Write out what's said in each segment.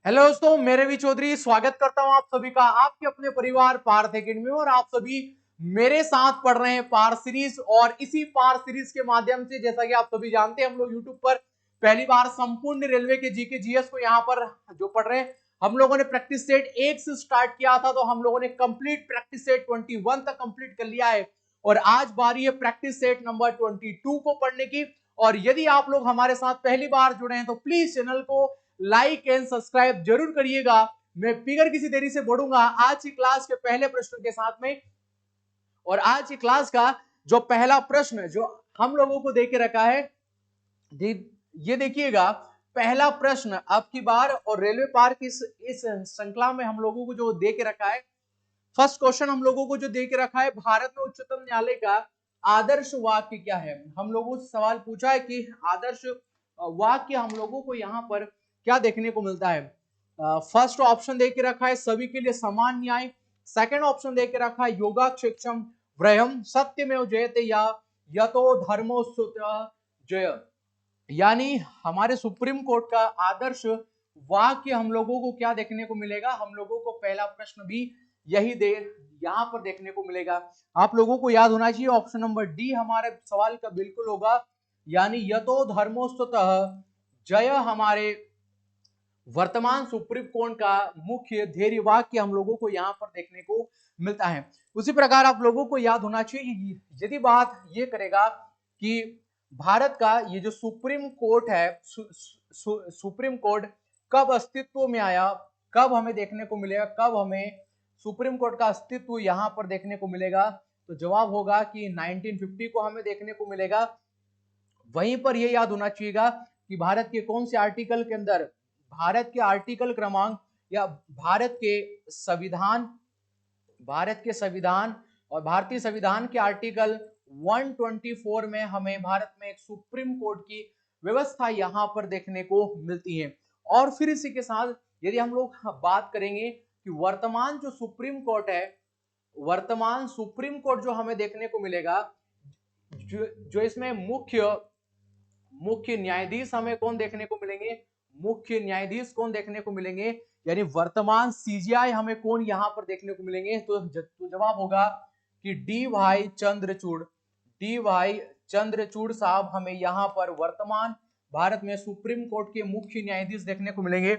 Hello दोस्तों, मेरे भी चौधरी स्वागत करता हूं आप सभी का आपके अपने परिवार पार्थ एकेडमी में। और आप सभी मेरे साथ पढ़ रहे हैं पार सीरीज। और इसी पार सीरीज के माध्यम से, जैसा कि आप सभी जानते हैं, हम लोग यूट्यूब पर पहली बार संपूर्ण रेलवे के जीके जीएस को यहाँ पर जो पढ़ रहे हैं, हम लोगों ने प्रैक्टिस सेट 1 से स्टार्ट किया था, तो हम लोगों ने कंप्लीट प्रैक्टिस सेट 21 तक कंप्लीट कर लिया है। और आज बारी है प्रैक्टिस सेट नंबर 22 को पढ़ने की। और यदि आप लोग हमारे साथ पहली बार जुड़े हैं तो प्लीज चैनल को लाइक एंड सब्सक्राइब जरूर करिएगा। मैं फिगर किसी देरी से बढ़ूंगा आज की क्लास के पहले प्रश्न के साथ में। और आज की क्लास का जो पहला प्रश्न जो हम लोगों को दे के रखा है, ये देखिएगा। पहला प्रश्न अब की बार और रेलवे पार की इस श्रृंखला में हम लोगों को जो दे के रखा है, फर्स्ट क्वेश्चन हम लोगों को जो दे के रखा है, भारत में उच्चतम न्यायालय का आदर्श वाक्य क्या है। हम लोगों से सवाल पूछा है कि आदर्श वाक्य हम लोगों को यहाँ पर क्या देखने को मिलता है। फर्स्ट ऑप्शन दे के रखा है सभी के लिए समान न्याय। सेकंड ऑप्शन दे के रखा है योगाक्षेक्षम व्रयम सत्यमेव जयते या यतो धर्मो सुतः जय। यानी हमारे सुप्रीम कोर्ट का आदर्श वाक्य हम लोगों को क्या देखने को मिलेगा। हम लोगों को पहला प्रश्न भी यही दे यहां पर देखने को मिलेगा। आप लोगों को याद होना चाहिए ऑप्शन नंबर डी हमारे सवाल का बिल्कुल होगा, यानी यतो धर्मोस्ततः जय हमारे वर्तमान सुप्रीम कोर्ट का मुख्य ध्येय वाक्य हम लोगों को यहाँ पर देखने को मिलता है। उसी प्रकार आप लोगों को याद होना चाहिए, यदि बात ये करेगा कि भारत का ये जो सुप्रीम कोर्ट है, सुप्रीम कोर्ट कब अस्तित्व में आया, कब हमें देखने को मिलेगा, कब हमें सुप्रीम कोर्ट का अस्तित्व यहाँ पर देखने को मिलेगा, तो जवाब होगा कि 1950 को हमें देखने को मिलेगा। वहीं पर यह याद होना चाहिएगा कि भारत के कौन से आर्टिकल के अंदर, भारत के आर्टिकल क्रमांक या भारत के संविधान और भारतीय संविधान के आर्टिकल 124 में हमें भारत में एक सुप्रीम कोर्ट की व्यवस्था यहां पर देखने को मिलती है। और फिर इसी के साथ यदि हम लोग बात करेंगे कि वर्तमान जो सुप्रीम कोर्ट है, वर्तमान सुप्रीम कोर्ट जो हमें देखने को मिलेगा, जो इसमें मुख्य न्यायाधीश हमें कौन देखने को मिलेंगे, मुख्य न्यायाधीश कौन देखने को मिलेंगे, यानी वर्तमान सीजीआई हमें कौन यहां पर देखने को मिलेंगे। तो जवाब होगा कि डी वाई चंद्रचूड़ साहब हमें यहां पर वर्तमान भारत में सुप्रीम कोर्ट के मुख्य न्यायाधीश देखने को मिलेंगे।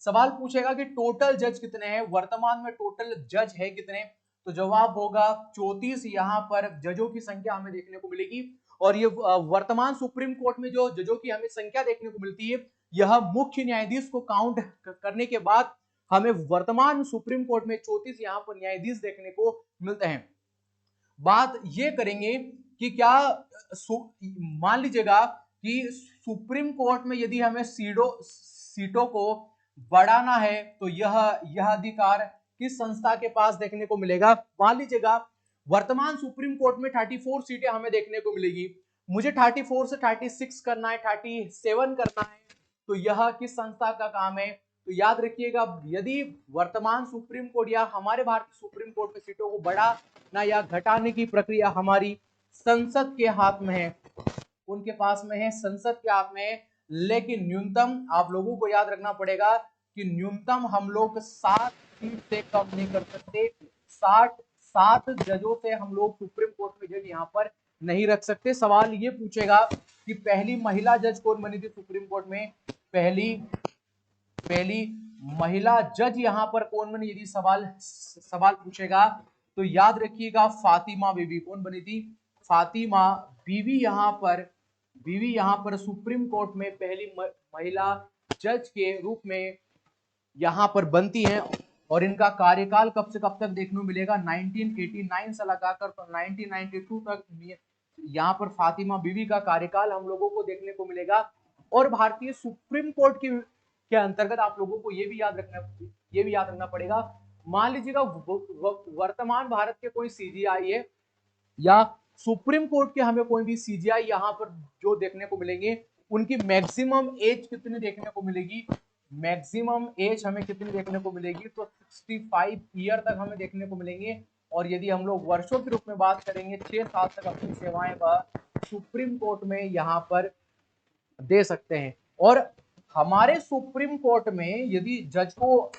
सवाल पूछेगा कि टोटल जज कितने हैं, वर्तमान में टोटल जज है कितने, तो जवाब होगा 34 यहाँ पर जजों की संख्या हमें देखने को मिलेगी। और ये वर्तमान सुप्रीम कोर्ट में जो जजों की हमें संख्या देखने को मिलती है, यह मुख्य न्यायाधीश को काउंट करने के बाद हमें वर्तमान सुप्रीम कोर्ट में 34 यहाँ पर न्यायाधीश देखने को मिलते हैं। बात ये करेंगे कि क्या मान लीजिएगा कि सुप्रीम कोर्ट में यदि हमें सीटों को बढ़ाना है, तो यह अधिकार किस संस्था के पास देखने को मिलेगा। मान लीजिएगा वर्तमान सुप्रीम कोर्ट में 34 सीटें हमें देखने को मिलेगी, मुझे 34 से 36 करना है, 37 करना है, तो यह किस संस्था का काम है। तो याद रखिएगा, यदि वर्तमान सुप्रीम कोर्ट या हमारे भारतीय सुप्रीम कोर्ट में सीटों को बढ़ाना या घटाने की प्रक्रिया हमारी संसद के हाथ में है, उनके पास में है, संसद के हाथ में है। लेकिन न्यूनतम आप लोगों को याद रखना पड़ेगा कि न्यूनतम हम लोग 7 सीट से कम नहीं कर सकते। 7 जजों से हम लोग सुप्रीम कोर्ट में जज यहाँ पर नहीं रख सकते। सवाल ये पूछेगा कि पहली महिला जज कौन बनी थी सुप्रीम कोर्ट में, पहली महिला जज यहाँ पर कौन बनी, यदि सवाल पूछेगा तो याद रखिएगा फातिमा बीबी कौन बनी थी, फातिमा बीबी यहाँ पर सुप्रीम कोर्ट में पहली महिला जज के रूप में यहाँ पर बनती हैं। और इनका कार्यकाल कब से कब तक देखने को मिलेगा, 1989 से लगाकर 1992 तक यहाँ पर फातिमा बीबी का कार्यकाल हम लोगों को देखने को मिलेगा। और भारतीय सुप्रीम कोर्ट के अंतर्गत आप लोगों को ये भी याद रखना पड़ेगा, मान लीजिएगा वर्तमान भारत के कोई सीजीआई है या सुप्रीम कोर्ट के हमें कोई भी सीजीआई यहाँ पर जो देखने को मिलेंगे, उनकी मैक्सिमम एज कितनी देखने को मिलेगी, मैक्सिमम एज हमें कितनी देखने को मिलेगी, तो 65 ईयर तक हमें देखने को मिलेंगे। और यदि हम लोग वर्षों के रूप में बात करेंगे, 6 साल तक अपनी सेवाएं सुप्रीम कोर्ट में यहाँ पर दे सकते हैं। और हमारे सुप्रीम कोर्ट में यदि जज को,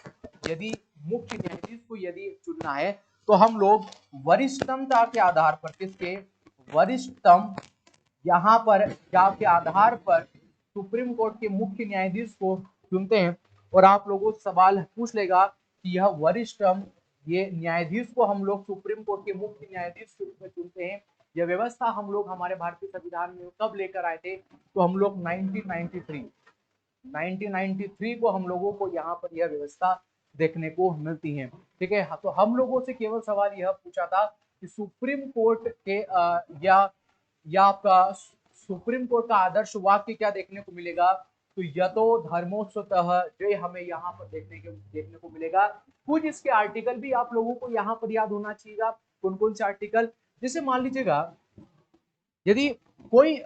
यदि मुख्य न्यायाधीश को यदि चुनना है तो हम लोग वरिष्ठता के आधार पर, किसके, वरिष्ठतम यहाँ पर या के आधार पर सुप्रीम कोर्ट के मुख्य न्यायाधीश को चुनते हैं। और आप लोगों से सवाल पूछ लेगा कि यह वरिष्ठतम, ये न्यायाधीश को हम लोग सुप्रीम कोर्ट के मुख्य न्यायाधीश के रूप में चुनते हैं। यह व्यवस्था हम लोग हमारे भारतीय संविधान में कब लेकर आए थे, तो हम लोग 1993 को हम लोगों को यहाँ पर यह व्यवस्था देखने को मिलती है। ठीक है, तो हम लोगों से केवल सवाल यह पूछा था कि सुप्रीम कोर्ट के या आपका सुप्रीम कोर्ट का आदर्श वाक्य क्या देखने को मिलेगा, तो यतो धर्मो स्वतः, जो हमें यहाँ पर देखने को मिलेगा। कुछ इसके आर्टिकल भी आप लोगों को यहाँ पर याद होना चाहिए। कौन कौन से आर्टिकल, जैसे मान लीजिएगा यदि कोई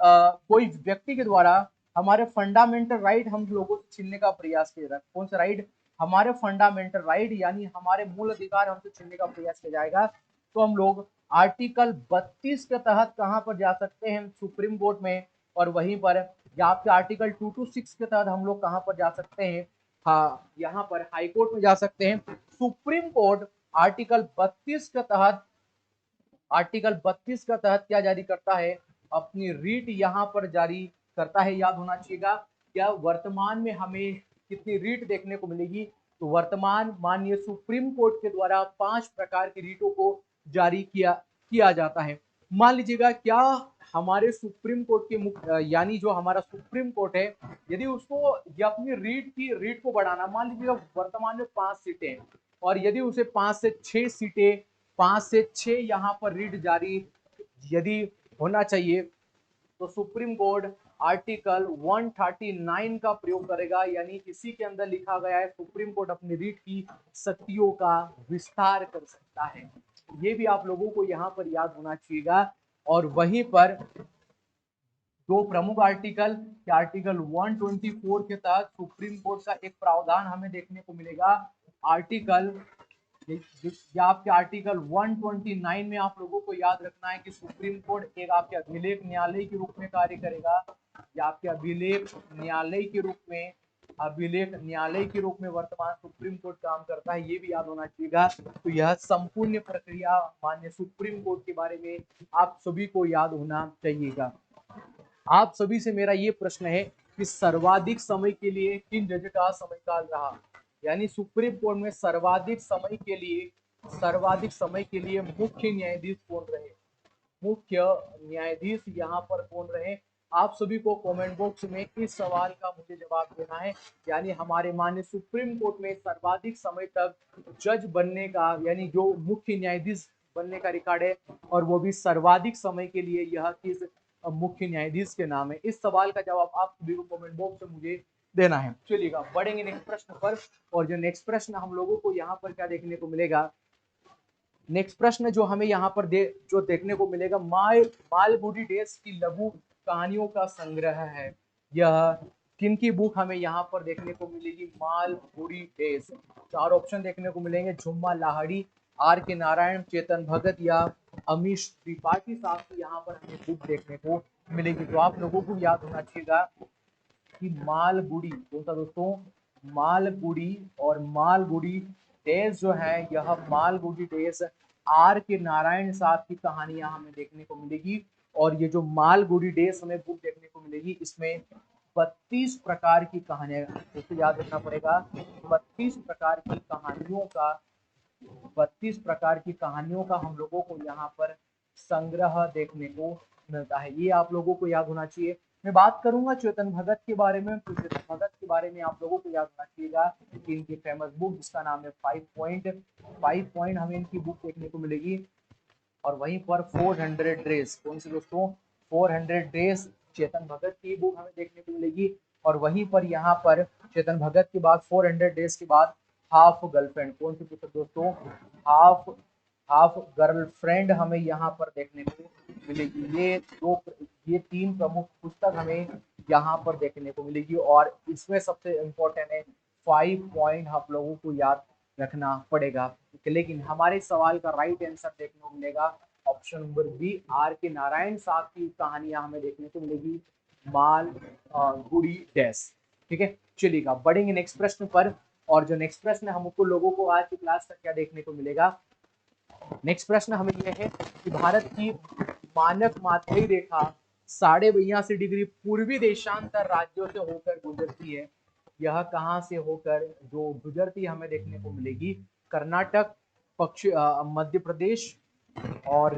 व्यक्ति के द्वारा हमारे फंडामेंटल राइट हम लोगों से छीनने का प्रयास किया जाए, कौन सा राइट, हमारे फंडामेंटल राइट यानी हमारे मूल अधिकार हमसे छीनने का प्रयास किया जाएगा, तो हम लोग आर्टिकल 32 के तहत कहां पर जा सकते हैं, सुप्रीम कोर्ट में। और वहीं पर या आपके आर्टिकल 226 के तहत हम लोग कहां पर जा सकते हैं, हाँ यहाँ पर हाई कोर्ट में जा सकते हैं। सुप्रीम कोर्ट आर्टिकल 32 के तहत, आर्टिकल 32 का तहत क्या जारी करता है, अपनी रीट यहाँ पर जारी करता है। याद होना चाहिएगा। क्या वर्तमान में हमें कितनी रीट देखने को मिलेगी, तो वर्तमान माननीय सुप्रीम कोर्ट के द्वारा 5 प्रकार की रीटों को जारी किया जाता है। मान लीजिएगा क्या हमारे सुप्रीम कोर्ट के मुख्य यानी जो हमारा सुप्रीम कोर्ट है, यदि उसको या अपनी रीट को बढ़ाना, मान लीजिएगा वर्तमान में 5 सीटें हैं और यदि उसे 5 से 6 सीटें, 5 से 6 यहाँ पर रीट जारी यदि होना चाहिए, तो सुप्रीम कोर्ट आर्टिकल 139 का प्रयोग करेगा। यानी इसी के अंदर लिखा गया है सुप्रीम कोर्ट अपनी रीट की शक्तियों का विस्तार कर सकता है। ये भी आप लोगों को यहाँ पर याद होना चाहिएगा। और वहीं पर दो प्रमुख आर्टिकल, आर्टिकल 124 के तहत सुप्रीम कोर्ट का एक प्रावधान हमें देखने को मिलेगा। आर्टिकल या आपके आर्टिकल 129 में आप लोगों को याद रखना है कि सुप्रीम कोर्ट एक आपके अभिलेख न्यायालय के रूप में कार्य करेगा, या आपके अभिलेख न्यायालय के रूप में वर्तमान सुप्रीम कोर्ट काम करता है। ये भी याद होना चाहिएगा। तो यह संपूर्ण प्रक्रिया माननीय सुप्रीम कोर्ट के बारे में आप सभी को याद होना चाहिएगा। आप सभी से मेरा ये प्रश्न है कि सर्वाधिक समय के लिए किन जज का समयकाल रहा, यानी सुप्रीम कोर्ट में सर्वाधिक समय के लिए मुख्य न्यायाधीश कौन रहे, मुख्य न्यायाधीश यहाँ पर कौन रहे। आप सभी को कमेंट बॉक्स में इस सवाल का मुझे जवाब देना है। यानी हमारे माननीय सुप्रीम कोर्ट में सर्वाधिक समय तक जज बनने का, यानी जो मुख्य न्यायाधीश बनने का रिकॉर्ड है, और वो भी सर्वाधिक समय के लिए, यह किस मुख्य न्यायाधीश के नाम है। इस सवाल का जवाब आप सभी को कमेंट बॉक्स में मुझे देना है। चलिएगा बढ़ेंगे नेक्स्ट प्रश्न पर। और जो नेक्स्ट प्रश्न हम लोगों को यहाँ पर क्या देखने को मिलेगा, नेक्स्ट प्रश्न जो हमें यहाँ पर जो देखने को मिलेगा, मालगुडी डेज की लघु कहानियों का संग्रह है। यह किनकी बुक हमें यहाँ पर देखने को मिलेगी, मालगुडी डेज। 4 ऑप्शन देखने को मिलेंगे, झुम्मा लाहिड़ी, आर के नारायण, चेतन भगत या अमीश त्रिपाठी साहब की यहाँ पर हमें बुक देखने को मिलेगी। तो आप लोगों को याद होना चाहिए कि मालगुडी, कौन सा दोस्तों, मालगुडी और मालगुडी डेज जो है, यह मालगुडी डेज आर के नारायण साहब की कहानियां हमें देखने को मिलेगी। और ये जो मालगुडी डेज हमें बुक देखने को मिलेगी, इसमें 32 प्रकार की कहानियां, दोस्तों याद रखना पड़ेगा, 32 प्रकार की कहानियों का 32 प्रकार की कहानियों का हम लोगों को यहाँ पर संग्रह देखने को मिलता है। ये आप लोगों को याद होना चाहिए। मैं बात करूंगा चेतन भगत के बारे में, तो चेतन भगत के बारे में आप लोगों को याद होना चाहिएगा कि इनकी फेमस बुक जिसका नाम है 5 पॉइंट हमें इनकी बुक देखने को मिलेगी। और वहीं पर 400 डेज, कौन सी दोस्तों, 400 डेज चेतन भगत की बुक हमें देखने को मिलेगी। और वहीं पर यहाँ पर चेतन भगत के बाद 400 डेज के बाद हाफ गर्लफ्रेंड, कौन सी पुस्तक दोस्तों, हाफ गर्लफ्रेंड हमें यहाँ पर देखने को मिलेगी। ये 3 प्रमुख पुस्तक हमें यहाँ पर देखने को मिलेगी। और इसमें सबसे इम्पोर्टेंट है 5 पॉइंट आप लोगों को याद रखना पड़ेगा। लेकिन हमारे सवाल का राइट आंसर देखने को मिलेगा ऑप्शन नंबर बी, आर के नारायण साहब की कहानियां हमें देखने को मिलेगी, मालगुडी डेज। ठीक है, चलिएगा बढ़ेंगे नेक्स्ट प्रश्न पर। और जो नेक्स्ट प्रश्न हमको लोगों को आज की क्लास का क्या देखने को मिलेगा, नेक्स्ट प्रश्न हमें यह है कि भारत की मानक माध्यिक रेखा 82.5 डिग्री पूर्वी देशांतर राज्यों से होकर गुजरती है। यह कहां से होकर जो गुजरती हमें देखने को मिलेगी, कर्नाटक, मध्य प्रदेश और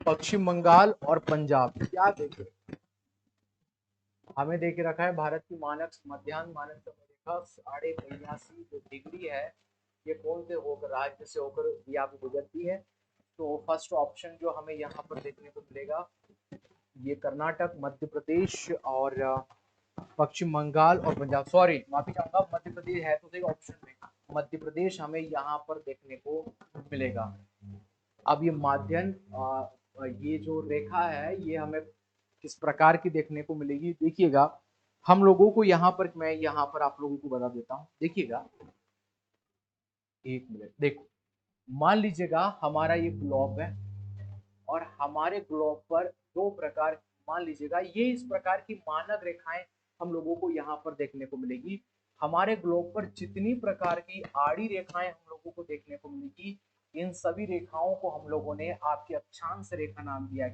पश्चिम बंगाल और पंजाब। क्या देखे हमें देख रखा है भारत की मानक मध्याह्न मानक समय रेखा 82.5 डिग्री है, ये कौन से होकर राज्य से होकर यहाँ पे गुजरती है। तो फर्स्ट ऑप्शन जो हमें यहाँ पर देखने को मिलेगा ये कर्नाटक, मध्य प्रदेश और पश्चिम बंगाल और पंजाब, सॉरी माफी चाहूंगा मध्य प्रदेश है तो सही ऑप्शन में मध्य प्रदेश हमें यहाँ पर देखने को मिलेगा। अब ये माध्यन ये जो रेखा है ये हमें किस प्रकार की देखने को मिलेगी, देखिएगा हम लोगों को यहाँ पर, मैं यहाँ पर आप लोगों को बता देता हूँ, देखिएगा एक मिनट देखो, मान लीजिएगा हमारा ये ग्लोब है और हमारे ग्लोब पर दो प्रकार, मान लीजिएगा ये इस प्रकार की मानक रेखाएं हम लोगों को यहाँ पर देखने को मिलेगी। हमारे ग्लोब पर जितनी प्रकार की आड़ी रेखाएं हम लोगों को देखने को मिलेगी, इन सभी रेखाओं को हम लोगों ने आपकी अक्षांश रेखा नाम दिया है।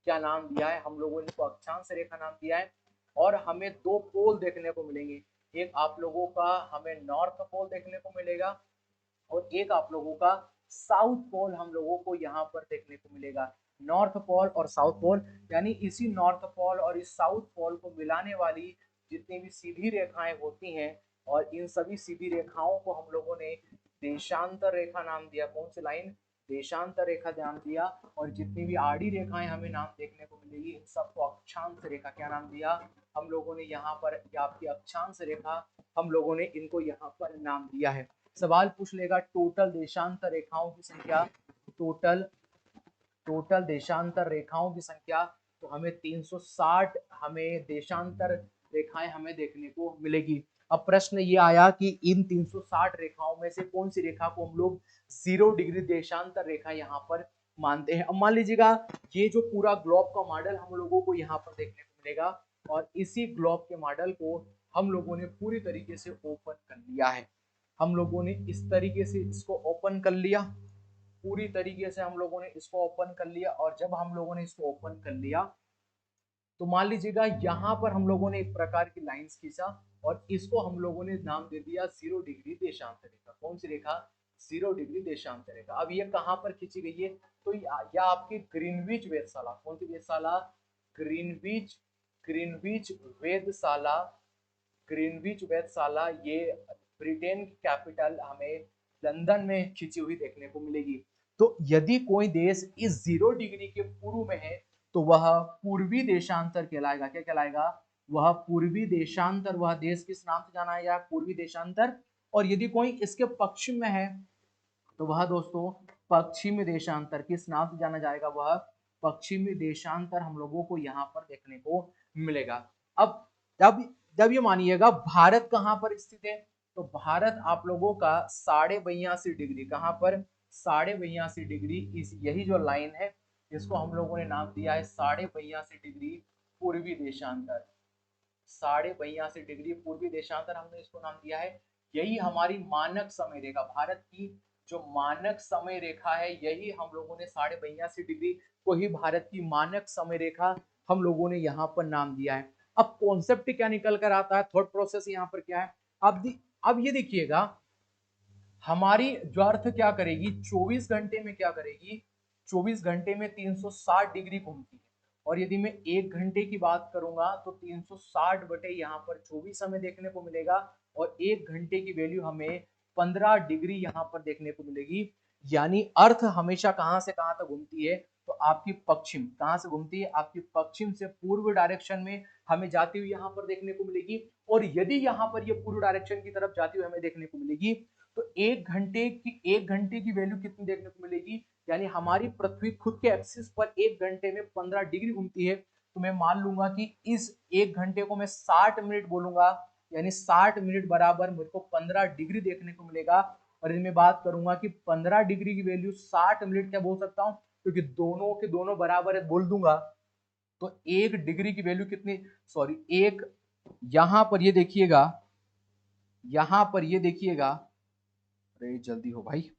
क्या नाम दिया है, हम लोगों ने इसको अक्षांश रेखा नाम दिया है। और हमें दो पोल देखने को मिलेंगे, एक आप लोगों का हमें नॉर्थ पोल देखने को मिलेगा और एक आप लोगों का साउथ पोल हम लोगों को यहाँ पर देखने को मिलेगा। नॉर्थ पोल और साउथ पोल, यानी इसी नॉर्थ पोल और इस साउथ पोल को मिलाने वाली जितनी भी सीधी रेखाएं होती हैं, और इन सभी सीधी रेखाओं को हम लोगों ने देशांतर रेखा नाम दिया। कौन सी लाइन, देशांतर रेखा नाम दिया। और जितनी भी आड़ी रेखाएं हमें नाम देखने को मिलेगी इन सबको अक्षांश रेखा क्या नाम दिया हम लोगों ने, यहाँ पर आपकी अक्षांश रेखा हम लोगों ने इनको यहाँ पर नाम दिया है। सवाल पूछ लेगा टोटल देशांतर रेखाओं की संख्या, टोटल देशांतर रेखाओं की संख्या, तो हमें 360 हमें देशांतर रेखाएं हमें देखने को मिलेगी। अब प्रश्न ये आया कि इन 360 रेखाओं में से कौन सी रेखा को हम लोग 0 डिग्री देशांतर रेखा यहाँ पर मानते हैं। अब मान लीजिएगा ये जो पूरा ग्लोब का मॉडल हम लोगों को यहाँ पर देखने को मिलेगा और इसी ग्लोब के मॉडल को हम लोगों ने पूरी तरीके से ओपन कर लिया है। हम लोगों ने इस तरीके से इसको ओपन कर लिया, पूरी तरीके से हम लोगों ने इसको ओपन कर लिया। और जब हम लोगों ने इसको ओपन कर लिया तो मान लीजिएगा यहाँ पर हम लोगों ने एक प्रकार की लाइंस खींचा और इसको हम लोगों ने नाम दे दिया 0 डिग्री देशांतर रेखा। कौन सी रेखा, 0 डिग्री देशांतर रेखा। अब ये कहाँ पर खींची गई है, तो यह आपकी ग्रीनविच वेधशाला, कौन सी वेधशाला, ग्रीनविच ग्रीनविच वेधशाला, ग्रीनविच वेधशाला ये ब्रिटेन की कैपिटल हमें लंदन में खींची हुई देखने को मिलेगी। तो यदि कोई देश इस 0 डिग्री के पूर्व में है तो वह पूर्वी देशांतर कहलाएगा। क्या कहलाएगा, वह पूर्वी देशांतर, वह देश किस नाम से जाना जाएगा, पूर्वी देशांतर। और यदि कोई इसके पश्चिम में है तो वह दोस्तों पश्चिमी देशांतर, किस नाम से जाना जाएगा, वह पश्चिमी देशांतर हम लोगों को यहाँ पर देखने को मिलेगा। अब जब जब ये मानिएगा भारत कहाँ पर स्थित है, तो भारत आप लोगों का 82.5 डिग्री, कहाँ पर, 82.5 डिग्री, इस यही जो लाइन है इसको हम लोगों ने नाम दिया है 82.5 डिग्री पूर्वी देशांतर। 82.5 डिग्री पूर्वी देशांतर हमने इसको नाम दिया है। यही हमारी मानक समय रेखा, भारत की जो मानक समय रेखा है, यही हम लोगों ने 82.5 डिग्री को ही भारत की मानक समय रेखा हम लोगों ने यहाँ पर नाम दिया है। अब कॉन्सेप्ट क्या निकल कर आता है, थॉट प्रोसेस यहाँ पर क्या है। अब ये देखिएगा हमारी जो अर्थ क्या करेगी, 24 घंटे में क्या करेगी, 24 घंटे में 360 डिग्री घूमती है। और यदि मैं 1 घंटे की बात करूंगा तो 360 बटे यहाँ पर 24 हमें देखने को मिलेगा और 1 घंटे की वैल्यू हमें 15 डिग्री यहाँ पर देखने को मिलेगी। यानी अर्थ हमेशा कहां से कहां तक घूमती है, तो आपकी पश्चिम, कहां से घूमती है, आपकी पश्चिम से पूर्व डायरेक्शन में हमें जाती हुई यहाँ पर देखने को मिलेगी। और यदि यहाँ पर ये पूर्व डायरेक्शन की तरफ जाती हुई हमें देखने को मिलेगी तो 1 घंटे की वैल्यू कितनी देखने को मिलेगी, यानी हमारी पृथ्वी खुद के एक्सिस पर 1 घंटे में 15 डिग्री घूमती है। तो मैं मान लूंगा कि इस 1 घंटे को मैं 60 मिनट बोलूंगा, यानी 60 मिनट बराबर मुझको 15 डिग्री देखने को मिलेगा। और यदि मैं बात करूंगा कि 15 डिग्री की वैल्यू 60 मिनट क्या बोल सकता हूं, क्योंकि दोनों के दोनों बराबर है बोल दूंगा तो 1 डिग्री की वैल्यू कितनी, सॉरी एक, यहां पर ये देखिएगा, यहां पर ये देखिएगा, अरे जल्दी हो भाई,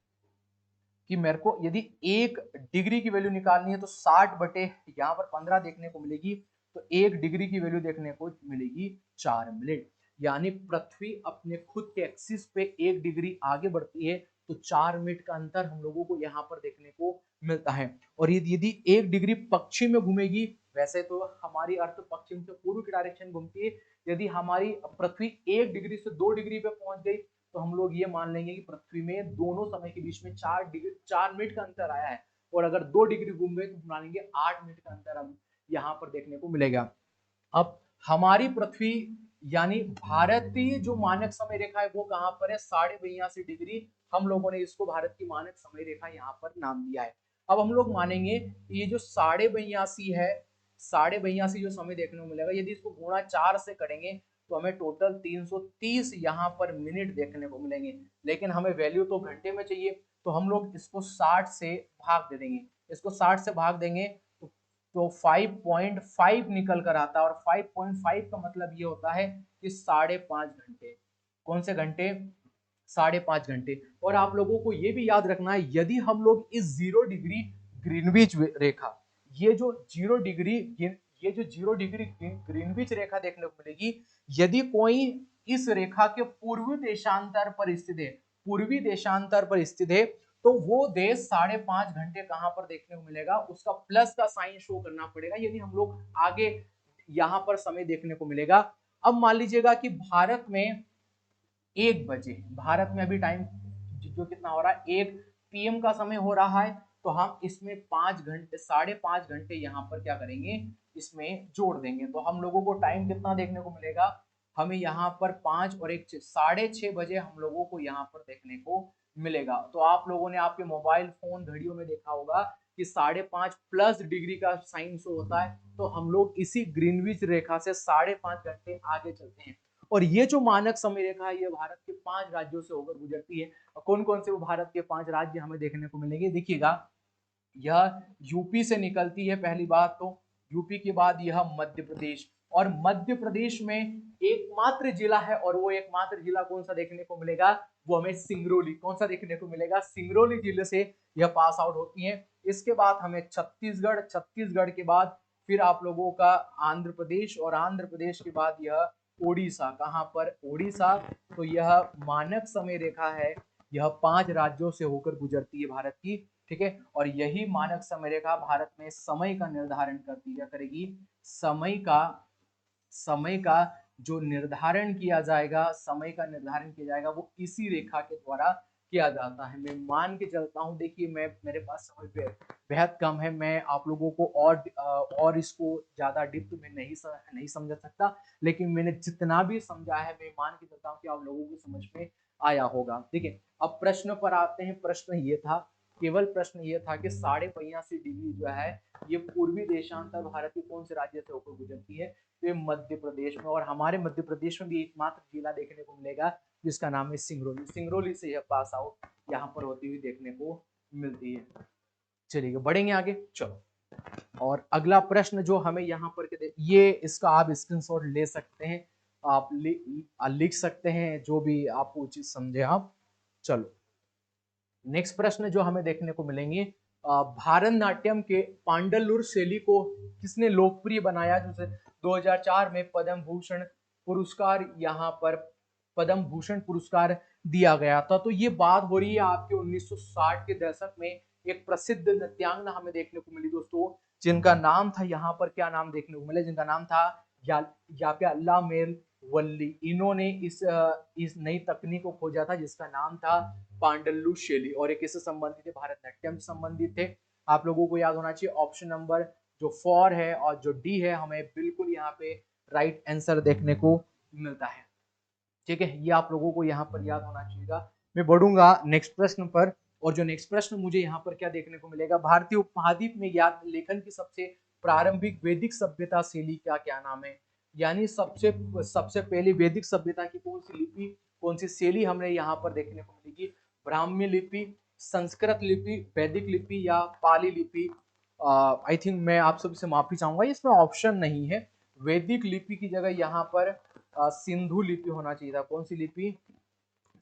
कि मेरे को यदि 1 डिग्री की वैल्यू निकालनी है तो 60 बटे यहाँ पर 15 देखने को मिलेगी, तो 1 डिग्री की वैल्यू देखने को मिलेगी 4 मिनट। यानी पृथ्वी अपने खुद के एक्सिस पे 1 डिग्री आगे बढ़ती है, तो 4 मिनट का अंतर हम लोगों को यहाँ पर देखने को मिलता है। और यदि 1 डिग्री पश्चिम में घूमेगी, वैसे तो हमारी अर्थ पश्चिम से पूर्व की डायरेक्शन घूमती है, यदि हमारी पृथ्वी 1 डिग्री से 2 डिग्री पे पहुंच गई, तो हम लोग ये मान लेंगे कि पृथ्वी में दोनों समय के बीच में 4 मिनट का अंतर आया है। और अगर 2 डिग्री घूम गए तो मानेंगे 8 मिनट का अंतर हम यहाँ पर देखने को मिलेगा। अब हमारी पृथ्वी यानी भारतीय जो मानक समय रेखा है वो कहां पर है, 82.5 डिग्री। हम लोगों ने इसको भारत की मानक समय रेखा यहाँ पर नाम दिया है। अब हम लोग मानेंगे ये जो 82.5 है, 82.5 जो समय देखने को मिलेगा, यदि इसको गुणा 4 से करेंगे तो हमें टोटल 330 यहाँ पर मिनट देखने को मिलेंगे। लेकिन हमें वैल्यू तो घंटे में चाहिए, तो हम लोग इसको 60 से भाग दे देंगे। इसको 60 से भाग देंगे तो 5.5 निकल कर आता है। और 5.5 का मतलब ये होता है कि 5.5 घंटे। कौन से घंटे, 5.5 घंटे। और आप लोगों को ये भी याद रखना है, यदि हम लोग इस 0 डिग्री ग्रीनविच रेखा, ये जो 0 डिग्री, ये जो 0 डिग्री ग्रीनविच रेखा देखने को मिलेगी, यदि कोई इस रेखा के पूर्वी देशांतर पर स्थित है, पूर्वी देशांतर पर स्थित है, तो वो देश 5.5 घंटे कहां पर देखने को मिलेगा, उसका प्लस का साइन शो करना पड़ेगा, यदि हम लोग आगे यहां पर समय देखने को मिलेगा। अब मान लीजिएगा कि भारत में 1 बजे, भारत में अभी टाइम जो कितना हो रहा है, 1 PM का समय हो रहा है, तो हम इसमें 5 घंटे, 5.5 घंटे यहाँ पर क्या करेंगे, इसमें जोड़ देंगे, तो हम लोगों को टाइम कितना देखने को मिलेगा, हमें यहाँ पर 5 और 1 6:30 बजे हम लोगों को यहाँ पर देखने को मिलेगा। तो आप लोगों ने आपके मोबाइल फोन घड़ियों में देखा होगा कि 5.5+ डिग्री का साइन शो होता है, तो हम लोग इसी ग्रीनविच रेखा से 5.5 घंटे आगे चलते हैं। और ये जो मानक समय रेखा है, ये भारत के 5 राज्यों से होकर गुजरती है। कौन कौन से वो भारत के 5 राज्य हमें देखने को मिलेंगे, देखिएगा, यह यूपी से निकलती है पहली बात तो, यूपी के बाद यह मध्य प्रदेश, और मध्य प्रदेश में एकमात्र जिला है, और वो एकमात्र जिला कौन सा देखने को मिलेगा, वो हमें सिंगरौली, कौन सा देखने को मिलेगा, सिंगरौली जिले से यह पास आउट होती है। इसके बाद हमें छत्तीसगढ़, छत्तीसगढ़ के बाद फिर आप लोगों का आंध्र प्रदेश, और आंध्र प्रदेश के बाद यह ओडिशा, कहां पर, ओडिशा। तो यह मानक समय रेखा है, यह 5 राज्यों से होकर गुजरती है भारत की, ठीक है। और यही मानक समय रेखा भारत में समय का निर्धारण करती, क्या करेगी, समय का जो निर्धारण किया जाएगा, समय का निर्धारण किया जाएगा, वो इसी रेखा के द्वारा किया जाता है। मैं मान के चलता हूं, देखिए मैं, मेरे पास समय बेहद कम है, मैं आप लोगों को और इसको ज्यादा डिप्थ में नहीं समझा सकता, लेकिन मैंने जितना भी समझा है, मैं मान के चलता हूं कि आप लोगों को समझ में आया होगा। देखिए अब प्रश्न पर आते हैं। प्रश्न ये था, केवल प्रश्न ये था कि 82.5 डिग्री जो है, ये पूर्वी देशांतर भारत के कौन से राज्य से होकर गुजरती है, तो मध्य प्रदेश में। और हमारे मध्य प्रदेश में भी एकमात्र जिला देखने को मिलेगा जिसका नाम है सिंगरौली, सिंगरौली से यह पास आउट यहाँ पर होती हुई देखने को मिलती है। चलिए बढ़ेंगे आगे, चलो। और अगला प्रश्न जो हमें यहाँ पर ये इसका आप स्क्रीनशॉट ले सकते हैं, आप लिख सकते हैं, जो भी आपको उचित समझे आप। चलो नेक्स्ट प्रश्न जो हमें देखने को मिलेंगे, भारतनाट्यम के पांडलुर शैली को किसने लोकप्रिय बनाया, जैसे 2004 में पद्म भूषण पुरस्कार, यहाँ पर पद्म भूषण पुरस्कार दिया गया था। तो ये बात हो रही है आपके 1960 के दशक में, एक प्रसिद्ध नृत्यांगना हमें देखने को मिली दोस्तों, जिनका नाम था, यहाँ पर क्या नाम देखने को मिला, जिनका नाम था याप्याला मेल वल्ली। इन्होंने इस नई तकनीक को खोजा था जिसका नाम था पांडलु शैली, और ये किससे संबंधित है, भारतनाट्यम से संबंधित थे। आप लोगों को याद होना चाहिए ऑप्शन नंबर जो 4 है और जो डी है, हमें बिल्कुल यहाँ पे राइट आंसर देखने को मिलता है, ठीक है। ये आप लोगों को यहाँ पर याद होना चाहिए। मैं बढ़ूंगा नेक्स्ट प्रश्न पर, और जो नेक्स्ट प्रश्न मुझे यहाँ पर क्या देखने को मिलेगा, भारतीय उपमहाद्वीप में ज्ञात लेखन की सबसे प्रारंभिक वैदिक सभ्यता शैली का क्या नाम है, यानी सबसे सबसे पहली वैदिक सभ्यता की कौन सी लिपि, कौन सी शैली हमें यहाँ पर देखने को मिलेगी, ब्राह्मी लिपि, संस्कृत लिपि, वैदिक लिपि या पाली लिपि। आई थिंक मैं आप सबसे माफी चाहूंगा, इसमें ऑप्शन नहीं है। वैदिक लिपि की जगह यहाँ पर सिंधु लिपि होना चाहिए था। कौन सी लिपि?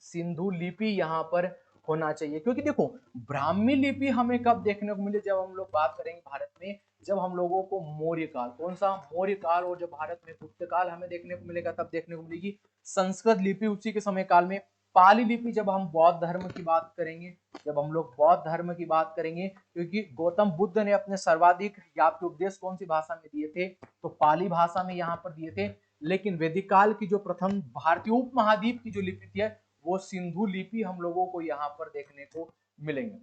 सिंधु लिपि यहाँ पर होना चाहिए। क्योंकि देखो ब्राह्मी लिपि हमें कब देखने को मिली, जब हम लोग बात करेंगे भारत में, जब हम लोगों को मौर्य काल, कौन सा? मौर्य काल। और जब भारत में गुप्त काल हमें देखने को मिलेगा, तब देखने को मिलेगी संस्कृत लिपि उसी के समय काल में। पाली लिपि जब हम बौद्ध धर्म की बात करेंगे, जब हम लोग बौद्ध धर्म की बात करेंगे, क्योंकि गौतम बुद्ध ने अपने सर्वाधिक याप के उपदेश कौन सी भाषा में दिए थे? तो पाली भाषा में यहाँ पर दिए थे। लेकिन वैदिक काल की जो प्रथम भारतीय उपमहाद्वीप की जो लिपि थी वो सिंधु लिपि हम लोगों को यहाँ पर देखने को मिलेंगे।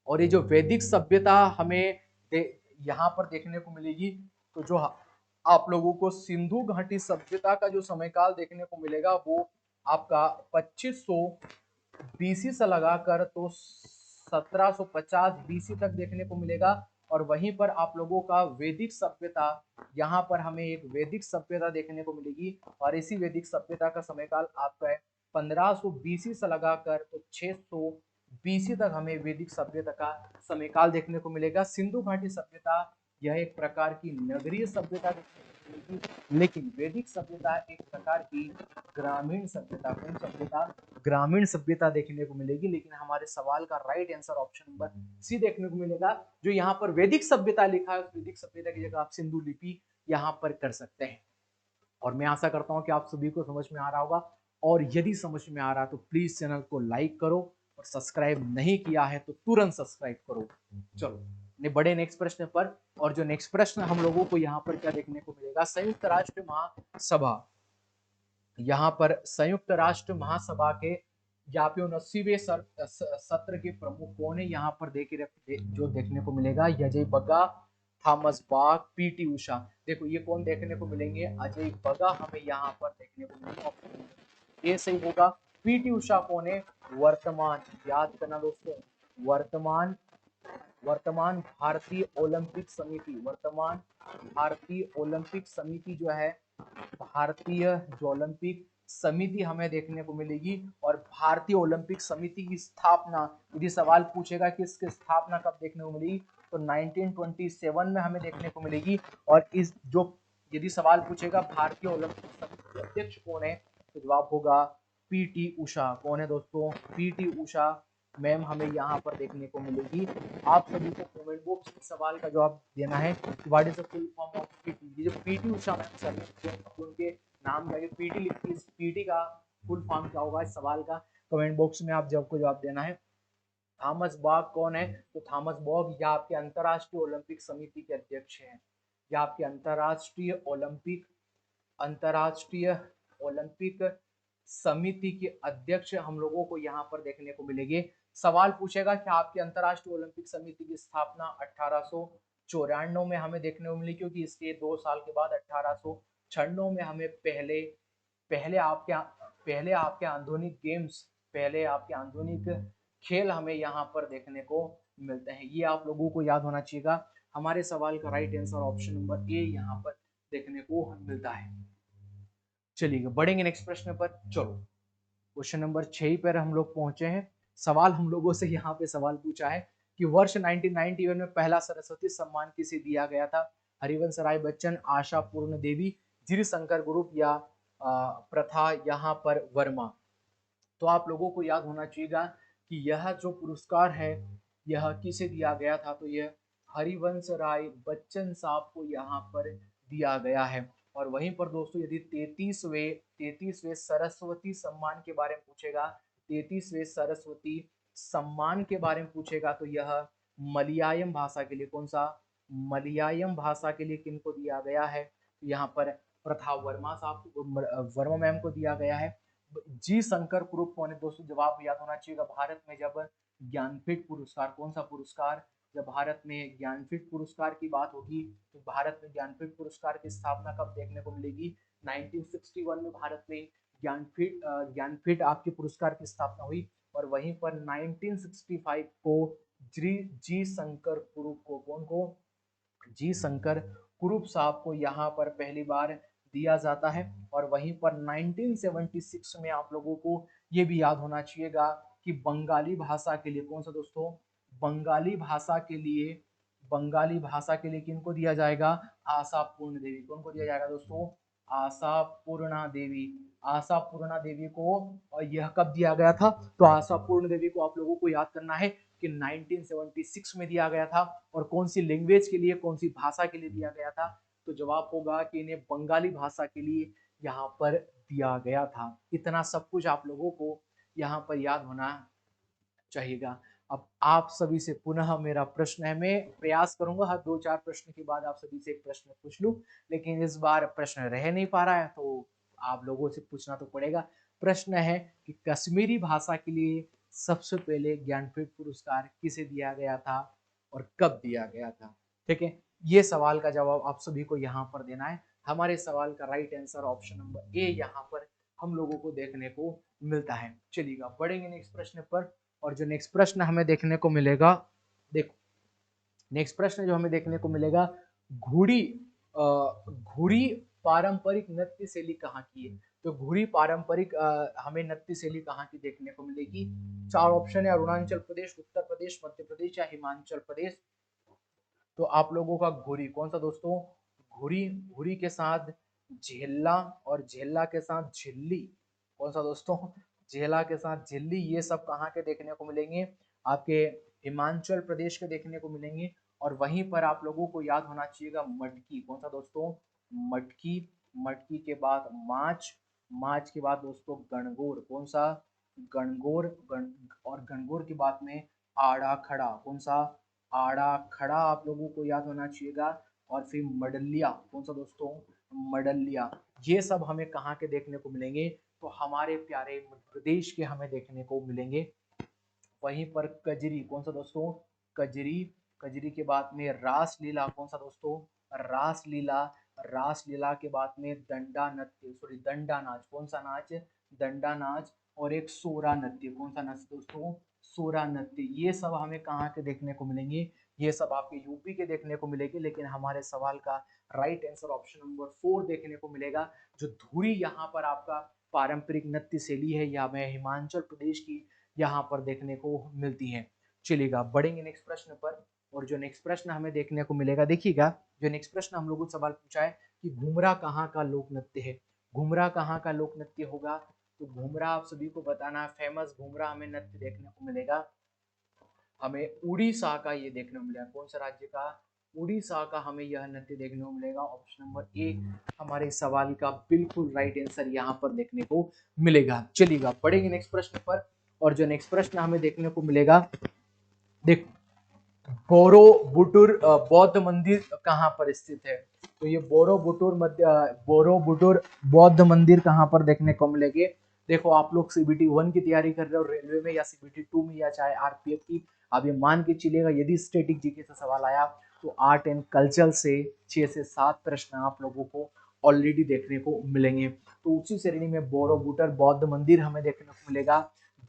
और ये जो वैदिक सभ्यता हमें यहाँ पर देखने को मिलेगी, तो जो आप लोगों को सिंधु घाटी सभ्यता का जो समयकाल देखने को मिलेगा वो आपका 2500 बीसी से लगाकर तो 1750 बीसी तक देखने को मिलेगा। और वहीं पर आप लोगों का वैदिक सभ्यता, यहाँ पर हमें एक वैदिक सभ्यता देखने को मिलेगी। और इसी वैदिक सभ्यता का समयकाल आपका है 1500 बीसी से लगाकर तो 600 बीसी तक हमें वैदिक सभ्यता का समयकाल देखने को मिलेगा। सिंधु घाटी सभ्यता यह एक प्रकार की नगरीय सभ्यता देखने को मिलेगी, लेकिन वैदिक सभ्यता एक प्रकार की ग्रामीण सभ्यता। कौन सभ्यता? ग्रामीण सभ्यता देखने को मिलेगी। लेकिन हमारे सवाल का right answer option number C देखने को मिलेगा। जो यहाँ पर वैदिक सभ्यता लिखा है, उस वैदिक सभ्यता की जगह आप सिंधु लिपि यहाँ पर कर सकते हैं। और मैं आशा करता हूं कि आप सभी को समझ में आ रहा होगा। और यदि समझ में आ रहा तो प्लीज चैनल को लाइक करो, और सब्सक्राइब नहीं किया है तो तुरंत सब्सक्राइब करो। चलो बड़े नेक्स्ट प्रश्न पर। और जो नेक्स्ट प्रश्न हम लोगों को यहाँ पर क्या देखने को मिलेगा? संयुक्त राष्ट्र महासभा, यहाँ पर संयुक्त राष्ट्र महासभा के या 79वें सत्र के प्रमुख कौन है? यहाँ पर जो देखने को मिलेगा अजय बग्गा, थॉमस बॉक, पीटी उषा। देखो ये कौन देखने को मिलेंगे? अजय बग्गा हमें यहाँ पर देखने को मिलेंगे। ये सही होगा। पीटी उषा कौन है? वर्तमान, याद करना दोस्तों, वर्तमान भारतीय ओलंपिक समिति, वर्तमान भारतीय ओलंपिक समिति जो है, भारतीय जो ओलंपिक समिति हमें देखने को मिलेगी। और भारतीय ओलंपिक समिति की स्थापना, यदि सवाल पूछेगा कि इसकी स्थापना कब देखने को मिलेगी, तो 1927 में हमें देखने को मिलेगी। और इस जो यदि सवाल पूछेगा भारतीय ओलंपिक समिति के अध्यक्ष कौन है, तो जवाब होगा पीटी उषा। कौन है दोस्तों? पीटी उषा मैम हमें यहाँ पर देखने को मिलेगी। आप सभी को कमेंट बॉक्स में सवाल का जवाब देना है। What is the full form of PT? जो पीटी उषा मैम सर उनके नाम के आगे पीटी लिखती है, पीटी का फुल फॉर्म क्या होगा? इस सवाल का कमेंट बॉक्स में आप जब को जवाब देना है। थॉमस बॉक कौन है? तो थॉमस बॉक या आपके अंतरराष्ट्रीय ओलंपिक समिति के अध्यक्ष हैं, या आपके अंतरराष्ट्रीय ओलंपिक समिति के अध्यक्ष हम लोगों को यहाँ पर देखने को मिलेंगे। सवाल पूछेगा कि आपकी अंतरराष्ट्रीय ओलंपिक समिति की स्थापना 1894 में हमें देखने को मिली, क्योंकि इसके 2 साल के बाद 1896 में हमें पहले आपके आधुनिक गेम्स, पहले आपके आधुनिक खेल हमें यहाँ पर देखने को मिलते हैं। ये आप लोगों को याद होना चाहिएगा। हमारे सवाल का right answer option number A यहाँ पर देखने को मिलता है। चलिए बढ़ेंगे नेक्स्ट प्रश्न पर। चलो क्वेश्चन नंबर 6 पर हम लोग पहुंचे हैं। सवाल हम लोगों से यहाँ पे सवाल पूछा है कि वर्ष 1991 में पहला सरस्वती सम्मान किसे दिया गया था? हरिवंश राय बच्चन, आशा पूर्ण देवी, जीर शंकर ग्रुप, या प्रथा यहाँ पर वर्मा। तो आप लोगों को याद होना चाहिएगा कि यह जो पुरस्कार है यह किसे दिया गया था? तो यह हरिवंश राय बच्चन साहब को यहाँ पर दिया गया है। और वहीं पर दोस्तों यदि 33वें सरस्वती सम्मान के बारे में पूछेगा, 33वें सरस्वती सम्मान के बारे में पूछेगा, तो यह मलयालम भाषा के लिए, कौन सा? मलयालम भाषा के लिए किनको दिया गया है? यहाँ पर प्रथा वर्मा साहब, वर्मा मैम को दिया गया है। जी शंकर ग्रुप कौन है दोस्तों? जवाब याद होना चाहिए। भारत में जब ज्ञानपीठ पुरस्कार, कौन सा पुरस्कार? जब भारत में ज्ञानपीठ पुरस्कार की बात होगी, तो भारत में ज्ञानपीठ पुरस्कार की स्थापना कब देखने को मिलेगी? 1961 में भारत में ज्ञानपीठ आपके पुरस्कार की स्थापना हुई। और वहीं पर 1965 को जी शंकर कुरूप को, कौन को? जी शंकर कुरूप साहब को यहाँ पर पहली बार दिया जाता है। और वहीं पर 1976 में आप लोगों को ये भी याद होना चाहिएगा कि बंगाली भाषा के लिए, कौन सा दोस्तों? बंगाली भाषा के लिए बंगाली भाषा के लिए किनको दिया जाएगा? आशापूर्ण देवी। कौन को दिया जाएगा दोस्तों? आशापूर्णा देवी। आशापूर्णा देवी को यह कब दिया गया था? तो आशापूर्ण देवी को आप लोगों को याद करना है कि 1976 में दिया गया था। और कौन सी लैंग्वेज के लिए, कौन सी भाषा के लिए दिया गया था? तो जवाब होगा कि इन्हें बंगाली भाषा के लिए यहाँ पर दिया गया था। इतना सब कुछ आप लोगों को यहाँ पर याद होना चाहिएगा। अब आप सभी से पुनः मेरा प्रश्न है, मैं प्रयास करूंगा हर 2-4 प्रश्न के बाद आप सभी से एक प्रश्न पूछ लूं, लेकिन इस बार प्रश्न रह नहीं पा रहा है तो आप लोगों से पूछना तो पड़ेगा। प्रश्न है कि कश्मीरी भाषा के लिए सबसे पहले ज्ञानपीठ पुरस्कार किसे दिया गया था और कब दिया गया था? ठीक है, ये सवाल का जवाब आप सभी को यहाँ पर देना है। हमारे सवाल का right answer option number A यहाँ पर हम लोगों को देखने को मिलता है। चलिएगा बढ़ेंगे नेक्स्ट प्रश्न पर। और जो नेक्स्ट प्रश्न हमें देखने को मिलेगा, देखो नेक्स्ट प्रश्न जो हमें देखने को मिलेगा, घुड़ी घुड़ी पारंपरिक नृत्य शैली कहाँ की है? तो घुड़ी पारंपरिक हमें नृत्य शैली कहाँ की देखने को मिलेगी? 4 ऑप्शन है, अरुणाचल प्रदेश, उत्तर प्रदेश, मध्य प्रदेश या हिमाचल प्रदेश। तो आप लोगों का घुड़ी कौन सा दोस्तों? घुड़ी, घुड़ी के साथ झेला और झेला के साथ झिल्ली, कौन सा दोस्तों? झेला के साथ झिल्ली, ये सब कहाँ के देखने को मिलेंगे? आपके हिमाचल प्रदेश के देखने को मिलेंगे। और वहीं पर आप लोगों को याद होना चाहिएगा मटकी, कौन सा दोस्तों? मटकी। मटकी के बाद माछ, माछ के बाद दोस्तों गणगौर, कौन सा? गणगौर। और गणगौर की बात में आड़ा खड़ा, कौन सा? आड़ा खड़ा आप लोगों को याद होना चाहिएगा। और फिर मडलिया, कौन सा दोस्तों? मडलिया। ये सब हमें कहाँ के देखने को मिलेंगे? तो हमारे प्यारे मध्य प्रदेश के हमें देखने को मिलेंगे। वहीं पर कजरी, कौन सा दोस्तों? कजरी। कजरी के बाद में रासलीला, कौन सा दोस्तों? रासलीला। रासलीला के बाद में दंडा नृत्य, सॉरी दंडा नाच, कौन सा नाच? दंडा नाच। और एक सोरा नृत्य, कौन सा नृत्य दोस्तों? सोरा नृत्य। ये सब हमें कहाँ के देखने को मिलेंगे? ये सब आपके यूपी के देखने को मिलेंगे। लेकिन हमारे सवाल का राइट आंसर ऑप्शन नंबर 4 देखने को मिलेगा। जो धुरी यहाँ पर आपका पारंपरिक नृत्य शैली है, या मैं हिमाचल प्रदेश की यहाँ पर देखने को मिलती है। चलिएगा बढ़ेंगे नेक्स्ट प्रश्न पर। और जो नेक्स्ट प्रश्न हमें देखने को मिलेगा, देखिएगा जो नेक्स्ट प्रश्न हम लोगों से सवाल पूछा है कि घुमरा कहाँ का लोक नृत्य है? घुमरा कहाँ का लोक नृत्य होगा? तो घुमरा आप सभी को बताना है, फेमस घुमरा हमें नृत्य देखने को मिलेगा, हमें उड़ीसा का ये देखने को मिलेगा। कौन सा राज्य का? उड़ीसा का हमें यह नृत्य देखने को मिलेगा। ऑप्शन नंबर ए हमारे सवाल का बिल्कुल राइट आंसर यहाँ पर देखने को मिलेगा। चलिएगा पढ़ेंगे नेक्स्ट प्रश्न पर। और जो नेक्स्ट प्रश्न हमें देखने को मिलेगा, देख बोरोबुटुर बौद्ध मंदिर कहाँ पर स्थित है? तो ये बोरोबुटुर बौद्ध मंदिर कहाँ पर देखने को मिलेंगे? देखो आप लोग सीबीटी 1 की तैयारी कर रहे हो रेलवे में, या सीबीटी 2 में, या चाहे आरपीएफ की, आप ये मान के चलिएगा यदि स्टैटिक जीके से सवाल आया तो आर्ट एंड कल्चर से 6 से 7 प्रश्न आप लोगों को ऑलरेडी देखने को मिलेंगे। तो उसी श्रेणी में बोरोबुटर बौद्ध मंदिर हमें देखने को मिलेगा।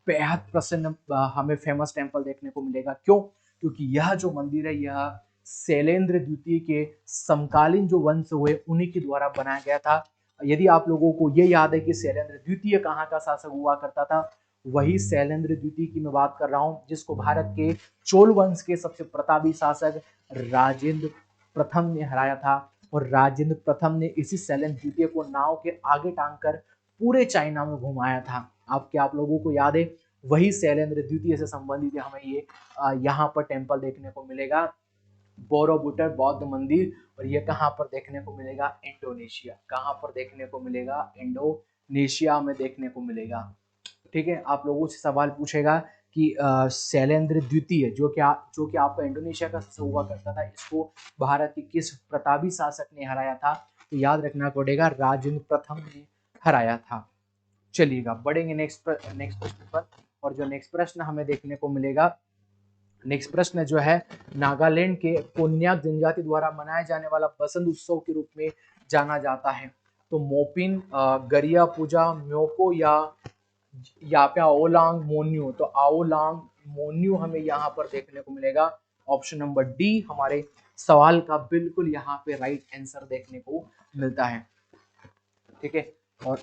बेहद प्रसन्न हमें फेमस टेम्पल देखने को मिलेगा। क्यों? क्योंकि यह जो मंदिर है यह शैलेंद्र द्वितीय के समकालीन जो वंश हुए उन्हीं के द्वारा बनाया गया था। यदि आप लोगों को ये याद है कि शैलेंद्र द्वितीय कहाँ का शासक हुआ करता था, वही शैलेंद्र द्वितीय की मैं बात कर रहा हूँ, जिसको भारत के चोल वंश के सबसे प्रतापी शासक राजेंद्र प्रथम ने हराया था। और राजेंद्र प्रथम ने इसी शैलेंद्र द्वितीय को नाव के आगे टांग कर पूरे चाइना में घुमाया था। आप लोगों को याद है, वही शैलेंद्र द्वितीय से संबंधित हमें ये यहाँ पर टेम्पल देखने को मिलेगा, बोरोबुटर बौद्ध मंदिर। और ये कहाँ पर देखने को मिलेगा? इंडोनेशिया। कहाँ पर देखने को मिलेगा? इंडोनेशिया में देखने को मिलेगा। ठीक है, आप लोगों से सवाल पूछेगा कि शैलेंद्र द्वितीय जो कि आपका इंडोनेशिया का हुआ करता था, इसको भारत के किस प्रतापी शासक ने हराया था? तो याद रखना पड़ेगा, राजेंद्र प्रथम ने हराया था। चलिएगा बढ़ेंगे नेक्स्ट प्रश्न पर। और जो नेक्स्ट प्रश्न हमें देखने को मिलेगा, नेक्स्ट प्रश्न जो है, नागालैंड के कोन्याक जनजाति द्वारा मनाया जाने वाला बसंत उत्सव के रूप में जाना जाता है। तो मोपिन, गरिया पूजा, म्योको या पे आओलांग मोन्यू। तो आओलांग मोन्यू हमें यहाँ पर देखने को मिलेगा। ऑप्शन नंबर डी हमारे सवाल का बिल्कुल यहाँ पे राइट आंसर देखने को मिलता है। ठीक है, और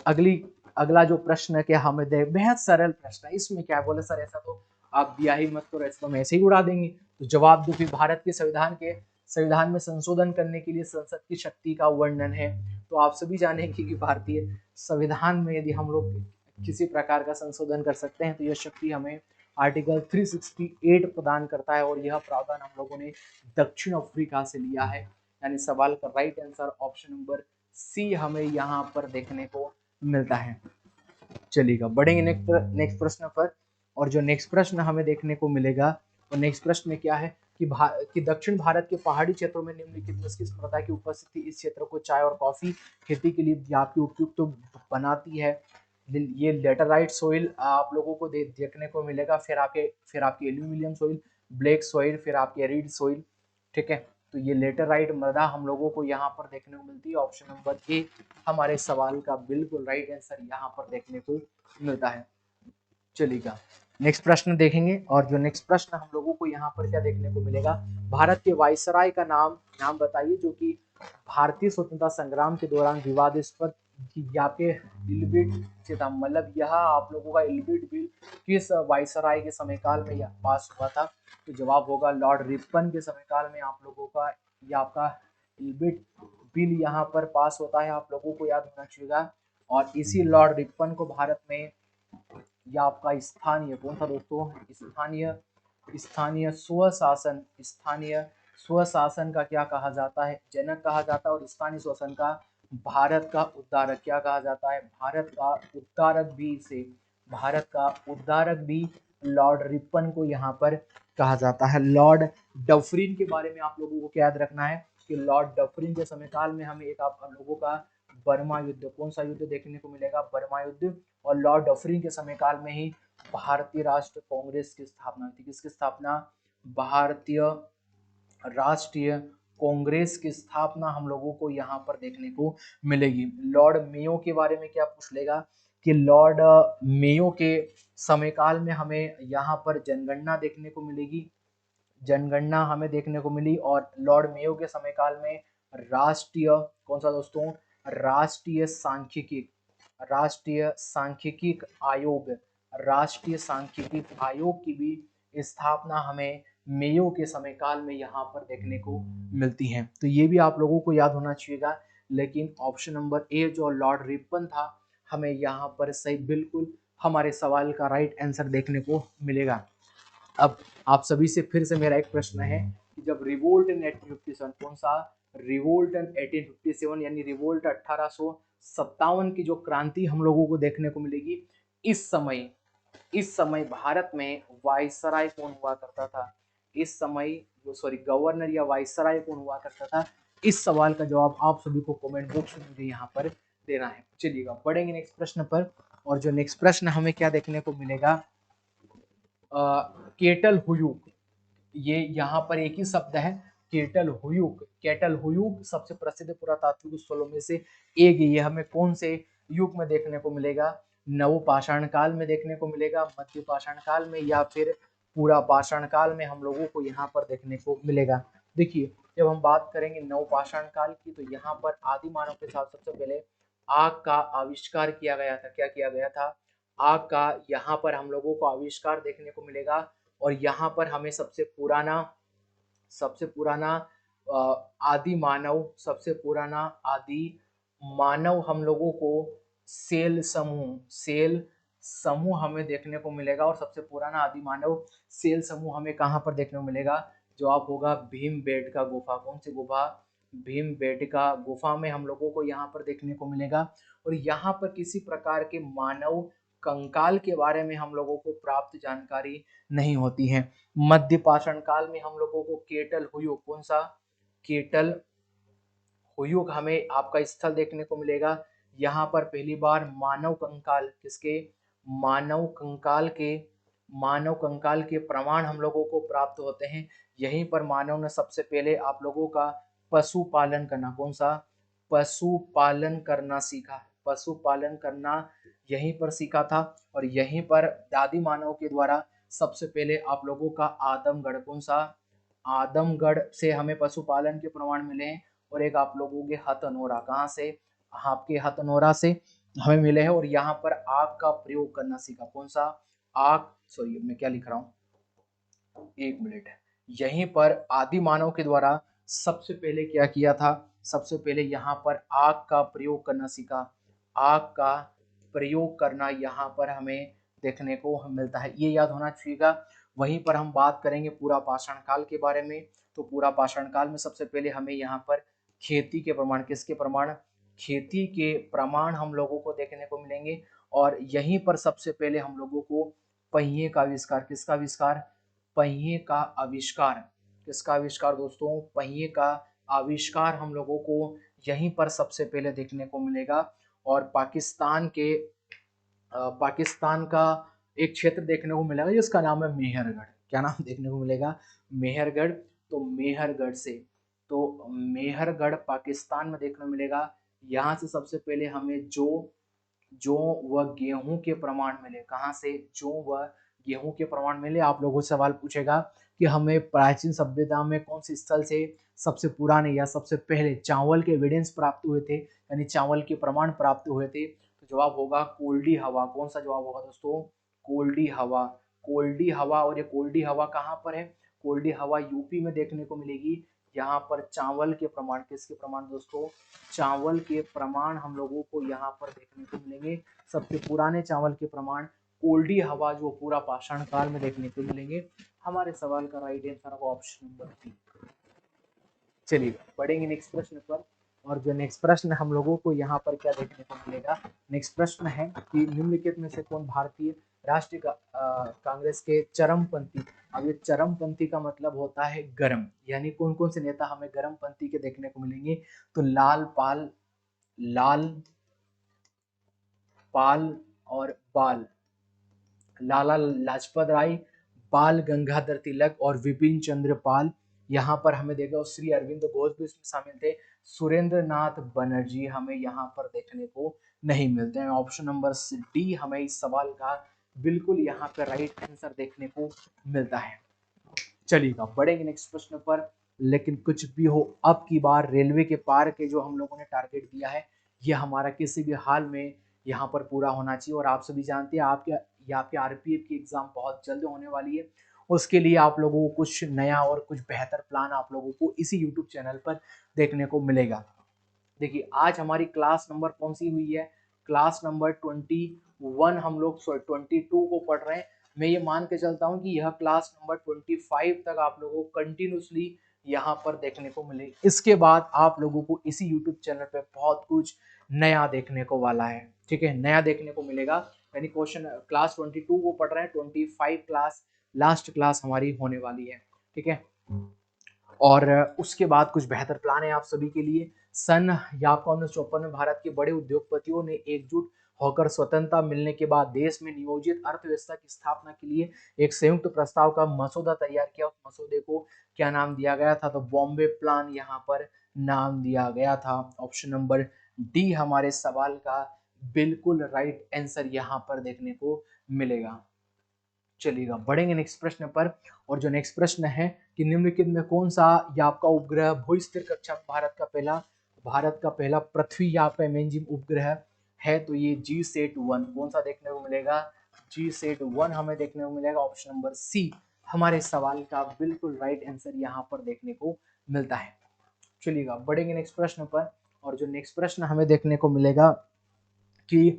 अगला जो प्रश्न है, क्या हमें दे, बेहद सरल प्रश्न है, इसमें क्या बोले सर ऐसा तो आप दिया ही मत करो, ऐसे तो हम ऐसे ही उड़ा देंगे। तो जवाब दो फिर, भारत के संविधान में संशोधन करने के लिए संसद की शक्ति का वर्णन है। तो आप सभी जानेंगे कि भारतीय संविधान में यदि हम लोग किसी प्रकार का संशोधन कर सकते हैं तो यह शक्ति हमें आर्टिकल 368 प्रदान करता है, और यह प्रावधान हम लोगों ने दक्षिण अफ्रीका से लिया है। यानी सवाल का right answer option number C हमें यहाँ पर देखने को मिलता है। चलिएगा, बढ़ेंगे नेक्स्ट प्रश्न पर। और जो नेक्स्ट प्रश्न हमें देखने को मिलेगा, और नेक्स्ट प्रश्न में क्या है कि दक्षिण भारत के पहाड़ी क्षेत्रों में निम्नलिखित में किस प्रथा की उपस्थिति इस क्षेत्र को चाय और कॉफी खेती के लिए आपकी उपयुक्त तो बनाती है। ये लेटराइट सोइल आप लोगों को देखने को मिलेगा, फिर आपके एल्यूमिनियम सोइल, ब्लैक सोइल, फिर आपके एरिड सोइल। ठीक है, तो ये लेटराइट मृदा हम लोगों को यहाँ पर देखने को मिलती है। ऑप्शन नंबर ए हमारे सवाल का बिल्कुल राइट आंसर यहाँ पर देखने को मिलता है। चलिएगा, नेक्स्ट प्रश्न देखेंगे, और जो नेक्स्ट प्रश्न हम लोगों को यहाँ पर क्या देखने को मिलेगा, भारत के वायसराय का नाम बताइए जो कि भारतीय स्वतंत्रता संग्राम के दौरान विवादास्पद आपके इल्बिट से था। मतलब यह आप लोगों का इल्बिट बिल किस वायसराय के समय काल में यह पास हुआ था। तो जवाब होगा लॉर्ड रिपन के समय काल में आप लोगों का यह आपका इल्बिट बिल यहाँ पर पास होता है, आप लोगों को याद होना चाहिए। और इसी लॉर्ड रिपन को भारत में या आपका स्थानीय कौन सा दोस्तों, स्थानीय स्वशासन का क्या कहा जाता है, जनक कहा जाता है। और स्थानीय स्वशासन का भारत का उद्धारक क्या कहा जाता है, भारत का उद्धारक भी लॉर्ड रिपन को यहाँ पर कहा जाता है। लॉर्ड डफरिन के बारे में आप लोगों को क्या याद रखना है कि लॉर्ड डफरिन के समय काल में हमें एक आप लोगों का बर्मा युद्ध, कौन सा युद्ध देखने को मिलेगा, बर्मा युद्ध। और लॉर्ड डफरिन के समय काल में ही भारतीय राष्ट्र कांग्रेस की स्थापना हुई थी। किसकी स्थापना, भारतीय राष्ट्रीय कांग्रेस की स्थापना हम लोगों को यहाँ पर देखने को मिलेगी। लॉर्ड मेयो के बारे में क्या पूछ लेगा कि लॉर्ड मेयो के समय काल में हमें यहाँ पर जनगणना देखने को मिलेगी, जनगणना हमें देखने को मिली। और लॉर्ड मेयो के समय काल में राष्ट्रीय कौन सा दोस्तों, राष्ट्रीय सांख्यिकी आयोग की भी स्थापना हमें मेयो के समय काल में यहाँ पर देखने को मिलती है। तो ये भी आप लोगों को याद होना चाहिएगा। लेकिन ऑप्शन नंबर ए जो लॉर्ड रिपन था हमें यहाँ पर सही बिल्कुल हमारे सवाल का राइट आंसर देखने को मिलेगा। अब आप सभी से फिर से मेरा एक प्रश्न है कि जब रिवोल्ट इन 1857, कौन सा रिवोल्ट इन 1857 यानी रिवोल्ट 1857 की जो क्रांति हम लोगों को देखने को मिलेगी, इस समय भारत में वायसराय कौन हुआ करता था, इस समय गवर्नर या वायसराय कौन हुआ करता था। इस सवाल का जवाब आप सभी को कमेंट बॉक्स में मुझे यहाँ पर देना है। चलिएगा, बढ़ेंगे नेक्स्ट प्रश्न पर। और जो नेक्स्ट प्रश्न हमें क्या देखने को मिलेगा, केटल हुयुक, ये यहाँ पर एक ही शब्द है केटल हुयुक सबसे प्रसिद्ध पुरातात्विक स्थलों में से एक। ये हमें कौन से युग में देखने को मिलेगा, नवपाषाण काल में देखने को मिलेगा, मध्य पाषाण काल में, या फिर पूरा पाषाण काल में हम लोगों को यहाँ पर देखने को मिलेगा। देखिए, जब हम बात करेंगे नवपाषाण काल की तो यहाँ पर आदि मानव के साथ सबसे पहले आग का आविष्कार किया गया था। क्या किया गया था, आग का यहाँ पर हम लोगों को आविष्कार देखने को मिलेगा। और यहाँ पर हमें सबसे पुराना आदि मानव हम लोगों को सेल समूह हमें देखने को मिलेगा। और सबसे पुराना आदि मानव सेल समूह हमें कहाँ पर देखने को मिलेगा, जवाब होगा भीमबेटका गुफा। कौन सी गुफा, भीमबेटका गुफा में हम लोगों को यहाँ पर देखने को मिलेगा। और यहाँ पर किसी प्रकार के मानव कंकाल के बारे में हम लोगों को प्राप्त जानकारी नहीं होती है। मध्य पाषाण काल में हम लोगों को केटल हुयुक, कौन सा केटल हुयुक हमें आपका स्थल देखने को मिलेगा। यहाँ पर पहली बार मानव कंकाल के प्रमाण हम लोगों को प्राप्त होते हैं। यहीं पर मानव ने सबसे पहले आप लोगों का पशुपालन करना, कौन सा पशुपालन करना यहीं पर सीखा था। और यहीं पर आदि मानव के द्वारा सबसे पहले आप लोगों का आदमगढ़, कौन सा आदमगढ़ से हमें पशुपालन के प्रमाण मिले हैं। और एक आप लोगों के हथनोरा, कहाँ से, आपके हथनोरा से हमें मिले हैं। और यहाँ पर आग का प्रयोग करना सीखा, कौन सा मैं क्या लिख रहा हूँ, एक मिनट। यहीं पर आदि मानव के द्वारा सबसे पहले क्या किया था? सबसे पहले यहाँ पर आग का प्रयोग करना सीखा। आग का प्रयोग करना यहाँ पर हमें देखने को मिलता है, ये याद होना चाहिएगा। वहीं पर हम बात करेंगे पूरा पाषाण काल के बारे में। तो पूरा पाषाण काल में सबसे पहले हमें यहाँ पर खेती के प्रमाण, किसके प्रमाण? खेती के प्रमाण हम लोगों को देखने को मिलेंगे। और यहीं पर सबसे पहले हम लोगों को पहिए का आविष्कार, किसका आविष्कार? पहिए का आविष्कार। किसका आविष्कार दोस्तों? पहिए का आविष्कार हम लोगों को यहीं पर सबसे पहले देखने को मिलेगा। और पाकिस्तान का एक क्षेत्र देखने को मिलेगा जिसका नाम है मेहरगढ़। क्या नाम देखने को मिलेगा? मेहरगढ़। तो मेहरगढ़ से, तो मेहरगढ़ पाकिस्तान में देखने को मिलेगा। यहाँ से सबसे पहले हमें जो वह गेहूं के प्रमाण मिले। कहाँ से? जो वह गेहूं के प्रमाण मिले। आप लोगों से सवाल पूछेगा कि हमें प्राचीन सभ्यता में कौन सी स्थल से सबसे पुराने या सबसे पहले चावल के एविडेंस प्राप्त हुए थे, यानी चावल के प्रमाण प्राप्त हुए थे? तो जवाब होगा कोल्डी हवा। कौन सा जवाब होगा दोस्तों? कोल्डी हवा। कोल्डी हवा। और ये कोल्डी हवा कहाँ पर है? कोल्डी हवा यूपी में देखने को मिलेगी। यहाँ पर चावल के प्रमाण, किसके प्रमाण दोस्तों? चावल के प्रमाण हम लोगों को यहाँ पर देखने को मिलेंगे। सबसे पुराने चावल के प्रमाण कोल्डी हवा जो पूरा पाषाण काल में देखने को मिलेंगे। हमारे सवाल का राइट आंसर होगा ऑप्शन नंबर बी। चलिए पढ़ेंगे नेक्स्ट प्रश्न पर। और जो नेक्स्ट प्रश्न हम लोगों को यहाँ पर क्या देखने को मिलेगा? नेक्स्ट प्रश्न है कि निम्नलिखित में से कौन भारतीय राष्ट्रीय कांग्रेस के चरमपंथी? अब ये चरमपंथी का मतलब होता है गरम, यानी कौन कौन से नेता हमें गरमपंथी के देखने को मिलेंगे? तो लाल पाल और बाल, लाला लाजपत राय, बाल गंगाधर तिलक और विपिन चंद्र पाल। यहाँ पर हमें देखा श्री अरविंद घोष भी इसमें शामिल थे। सुरेंद्र नाथ बनर्जी हमें यहाँ पर देखने को नहीं मिलते हैं। ऑप्शन नंबर डी हमें इस सवाल का बिल्कुल यहाँ पर राइट आंसर देखने को मिलता है। चलिएगा बढ़ेंगे नेक्स्ट प्रश्न पर। लेकिन कुछ भी हो, अब की बार रेलवे के पार के जो हम लोगों ने टारगेट दिया है, यह हमारा किसी भी हाल में यहाँ पर पूरा होना चाहिए। और आप सभी जानते हैं आपके आरपीएफ की एग्जाम बहुत जल्द होने वाली है। उसके लिए आप लोगों को कुछ नया और कुछ बेहतर प्लान आप लोगों को इसी यूट्यूब चैनल पर देखने को मिलेगा। देखिए आज हमारी क्लास नंबर कौन सी हुई है? क्लास नंबर 21 हम लोग 22 को पढ़ रहे हैं। मैं ये मान के चलता हूँ कि यह क्लास नंबर 25 तक आप लोगों को कंटिन्यूसली यहाँ पर देखने को मिले। इसके बाद आप लोगों को इसी यूट्यूब चैनल पे बहुत कुछ नया देखने को वाला है। ठीक है, नया देखने को मिलेगा। यानी क्वेश्चन क्लास 22 को पढ़ रहे हैं, 25 क्लास लास्ट क्लास हमारी होने वाली है। ठीक है, और उसके बाद कुछ बेहतर प्लान है आप सभी के लिए। सन 1954 में भारत के बड़े उद्योगपतियों ने एकजुट होकर स्वतंत्रता मिलने के बाद देश में नियोजित अर्थव्यवस्था की स्थापना के लिए एक संयुक्त प्रस्ताव का मसौदा तैयार किया। उस मसौदे को क्या नाम दिया गया था? तो बॉम्बे प्लान यहाँ पर नाम दिया गया था। ऑप्शन नंबर डी हमारे सवाल का बिल्कुल राइट आंसर यहाँ पर देखने को मिलेगा। चलिएगा बढ़ेंगे नेक्स्ट प्रश्न पर। और जो नेक्स्ट प्रश्न है कि निम्नलिखित में कौन सा या आपका उपग्रह भू स्थिर कक्षा में भारत का पहला पृथ्वी या आपका इमेजिंग उपग्रह है? तो ये GSAT-1। कौन सा देखने को मिलेगा? GSAT-1 हमें देखने को मिलेगा। ऑप्शन नंबर सी हमारे सवाल का बिल्कुल राइट आंसर यहाँ पर देखने को मिलता है। चलिएगा बढ़ेंगे नेक्स्ट प्रश्न पर। और जो नेक्स्ट प्रश्न हमें देखने को मिलेगा कि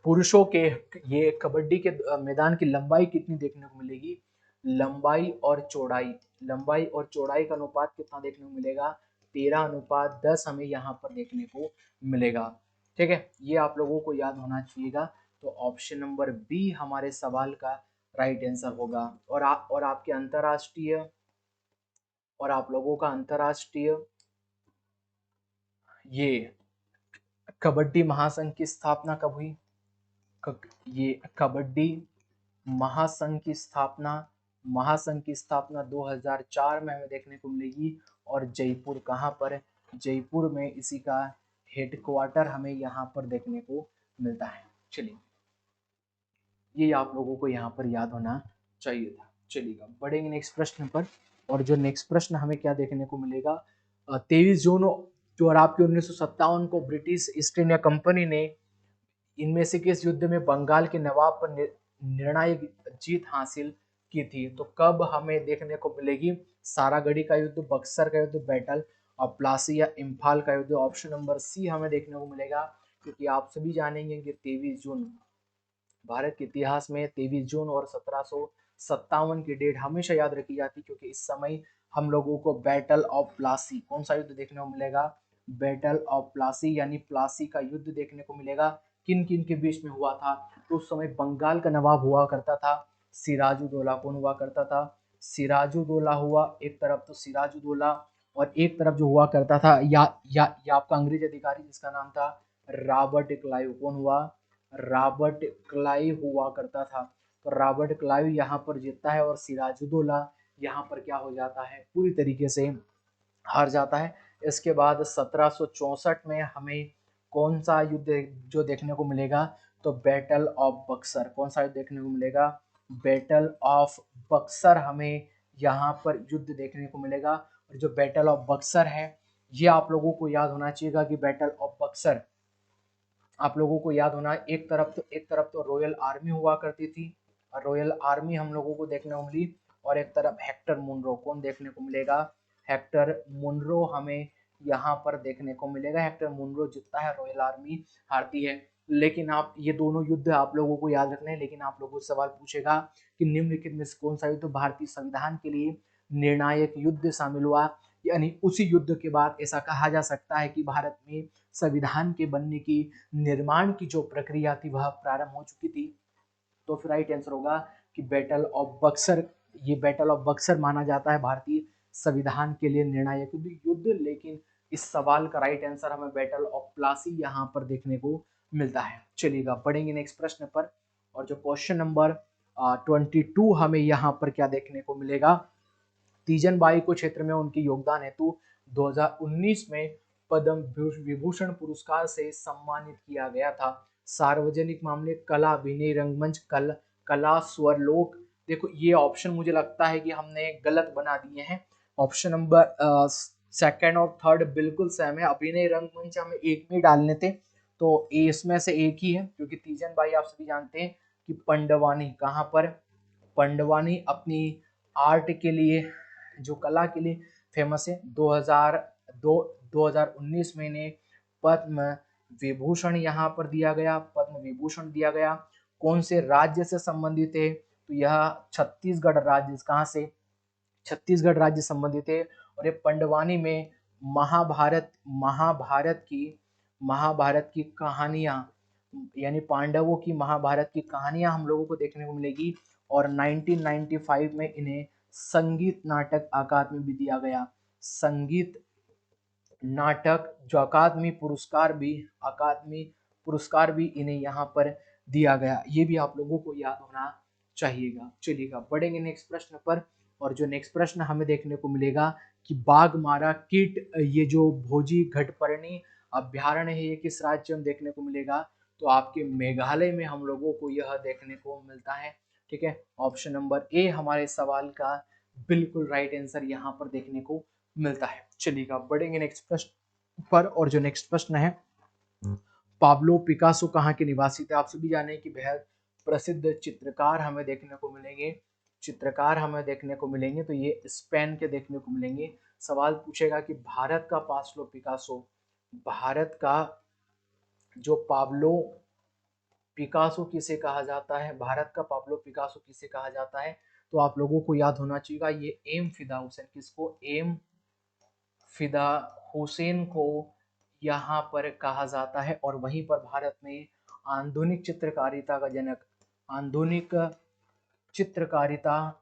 पुरुषों के ये कबड्डी के मैदान की लंबाई कितनी देखने को मिलेगी? लंबाई और चौड़ाई का अनुपात कितना देखने को मिलेगा? 13:10 हमें यहाँ पर देखने को मिलेगा। ठीक है, ये आप लोगों को याद होना चाहिएगा। तो ऑप्शन नंबर बी हमारे सवाल का राइट आंसर होगा। और आपके और आप लोगों का अंतरराष्ट्रीय ये कबड्डी महासंघ की स्थापना कब हुई? ये कबड्डी महासंघ की स्थापना 2004 में हमें देखने को मिलेगी। और जयपुर कहाँ पर है? जयपुर में इसी का हेडक्वार्टर हमें यहाँ पर देखने को मिलता है। चलिए ये आप लोगों को यहाँ पर याद होना चाहिए था। चलिएगा बढ़ेंगे नेक्स्ट प्रश्न पर। और जो नेक्स्ट प्रश्न हमें क्या देखने को मिलेगा? 23 जून जो और आपके 1957 को ब्रिटिश ईस्ट इंडिया कंपनी ने इनमें से किस युद्ध में बंगाल के नवाब पर निर्णायक जीत हासिल की थी। तो कब हमें देखने को मिलेगी? सारागढ़ी का युद्ध, बक्सर का युद्ध, बैटल ऑफ प्लासी या इम्फाल का युद्ध। ऑप्शन नंबर सी हमें देखने को मिलेगा, क्योंकि आप सभी जानेंगे कि 23 जून भारत के इतिहास में 23 जून और 1757 की डेट हमेशा याद रखी जाती, क्योंकि इस समय हम लोगों को बैटल ऑफ प्लासी, कौन सा युद्ध देखने को मिलेगा? बैटल ऑफ प्लासी यानी प्लासी का युद्ध देखने को मिलेगा। किन किन के बीच में हुआ था? तो उस समय बंगाल का नवाब हुआ करता था सिराजुद्दौला। कौन हुआ करता था? सिराजुद्दौला हुआ एक तरफ, तो सिराजुद्दौला, और एक तरफ जो हुआ करता था या आपका अंग्रेज अधिकारी जिसका नाम था रॉबर्ट क्लाइव। कौन हुआ? रॉबर्ट क्लाइव हुआ करता था। तो रॉबर्ट क्लाइव यहाँ पर जीतता है और सिराजुद्दौला यहाँ पर क्या हो जाता है? पूरी तरीके से हार जाता है। इसके बाद 1764 में हमें कौन सा युद्ध जो देखने को मिलेगा? तो बैटल ऑफ बक्सर। कौन सा युद्ध देखने को मिलेगा? बैटल ऑफ बक्सर हमें यहाँ पर युद्ध देखने को मिलेगा। और जो बैटल ऑफ बक्सर है, ये आप लोगों को याद होना चाहिए कि बैटल ऑफ बक्सर आप लोगों को याद होना, एक तरफ तो रॉयल आर्मी हुआ करती थी, रॉयल आर्मी हम लोगों को देखने को मिली, और एक तरफ हेक्टर मुनरो। कौन देखने को मिलेगा? हेक्टर मुनरो हमें यहाँ पर देखने को मिलेगा। हेक्टर मुनरो जीतता है, रॉयल आर्मी हारती है। लेकिन आप ये दोनों युद्ध आप लोगों को याद रखने हैं। लेकिन आप लोगों से सवाल पूछेगा कि निम्नलिखित में से कौन सा युद्ध भारतीय संविधान के लिए निर्णायक युद्ध शामिल हुआ? यानी उसी युद्ध के बाद ऐसा कहा जा सकता है कि भारत में संविधान के बनने की, निर्माण की जो प्रक्रिया थी वह प्रारंभ हो चुकी थी। तो फिर राइट आंसर होगा कि बैटल ऑफ बक्सर। ये बैटल ऑफ बक्सर माना जाता है भारतीय संविधान के लिए निर्णायक युद्ध। लेकिन इस सवाल का राइट आंसर हमें बैटल ऑफ प्लासी यहाँ पर देखने को मिलता है। चलिएगा पढ़ेंगे नेक्स्ट प्रश्न पर। और जो क्वेश्चन नंबर 22 हमें यहाँ पर क्या देखने को मिलेगा? तीजन बाई को क्षेत्र में उनके योगदान हेतु 2019 में पद्म विभूषण पुरस्कार से सम्मानित किया गया था। सार्वजनिक मामले, कला, अभिनय, रंगमंच, कला, स्वरलोक। देखो ये ऑप्शन मुझे लगता है कि हमने गलत बना दिए हैं। ऑप्शन नंबर सेकंड और थर्ड बिल्कुल सेम है। अभिनय, रंगमंच हमें एक में डालने थे, तो इसमें से एक ही है, क्योंकि तीजन बाई आप सभी जानते हैं कि पंडवानी, कहाँ पर? पंडवानी अपनी आर्ट के लिए, जो कला के लिए फेमस है। 2019 में इन्हें पद्म विभूषण यहाँ पर दिया गया, पद्म विभूषण दिया गया। कौन से राज्य से संबंधित है? तो यह छत्तीसगढ़ राज्य, कहाँ से? छत्तीसगढ़ राज्य संबंधित है। और ये पंडवानी में महाभारत की कहानियां, यानी पांडवों की महाभारत की कहानियां हम लोगों को देखने को मिलेगी। और 1995 में इन्हें संगीत नाटक अकादमी भी दिया गया। संगीत नाटक जो अकादमी पुरस्कार भी इन्हें यहाँ पर दिया गया। ये भी आप लोगों को याद होना चाहिएगा। चलिएगा बढ़ेंगे नेक्स्ट प्रश्न पर। और जो नेक्स्ट प्रश्न हमें देखने को मिलेगा कि बाघमारा कीट, ये जो भोजी घटपर्णी अभ्यारण्य है, ये किस राज्य में देखने को मिलेगा? तो आपके मेघालय में हम लोगों को यह देखने को मिलता है। ठीक है, ऑप्शन नंबर ए हमारे सवाल का बिल्कुल राइट आंसर यहाँ पर देखने को मिलता है। चलिएगा बढ़ेंगे नेक्स्ट प्रश्न पर। और जो नेक्स्ट प्रश्न है, पाब्लो पिकासो कहाँ के निवासी थे? आप सभी जाने कि बेहद प्रसिद्ध चित्रकार हमें देखने को मिलेंगे। तो ये स्पेन के देखने को मिलेंगे। सवाल पूछेगा कि भारत का पाब्लो पिकासो, भारत का जो पाब्लो पिकासो किसे कहा जाता है? भारत का पाब्लो पिकासो किसे कहा जाता है? तो आप लोगों को याद होना चाहिए ये एम फिदा हुसैन। किसको? एम फिदा हुसैन को यहाँ पर कहा जाता है। और वहीं पर भारत में आधुनिक चित्रकारिता का जनक, आधुनिक चित्रकारिता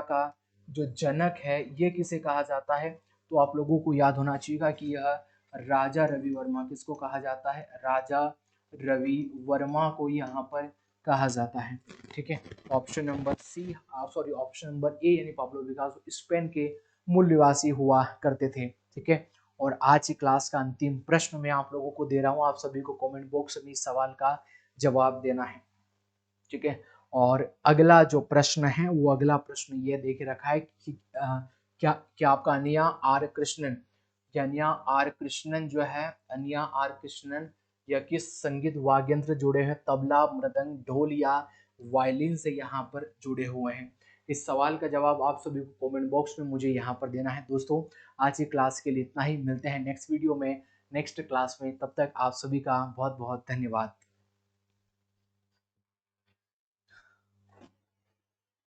का जो जनक है, ये किसे कहा जाता है? तो आप लोगों को याद होना चाहिए कि यह राजा रवि वर्मा। किसको कहा जाता है? राजा रवि वर्मा को यहाँ पर कहा जाता है। ठीक है, option number option number A यानी पाब्लो पिकासो स्पेन के मूल निवासी हुआ करते थे। ठीक है, और आज की क्लास का अंतिम प्रश्न मैं आप लोगों को दे रहा हूँ। आप सभी को कमेंट बॉक्स में इस सवाल का जवाब देना है। ठीक है, और अगला जो प्रश्न है वो अगला प्रश्न ये देख रखा है कि क्या आपका अनिया आर कृष्णन जो है, अनिया आर कृष्णन या किस संगीत वाद्य यंत्र जुड़े हैं? तबला, मृदंग, ढोल या वायलिन से यहाँ पर जुड़े हुए हैं? इस सवाल का जवाब आप सभी को कमेंट बॉक्स में मुझे यहाँ पर देना है। दोस्तों आज की क्लास के लिए इतना ही, मिलते हैं नेक्स्ट वीडियो में, नेक्स्ट क्लास में। तब तक आप सभी का बहुत बहुत धन्यवाद।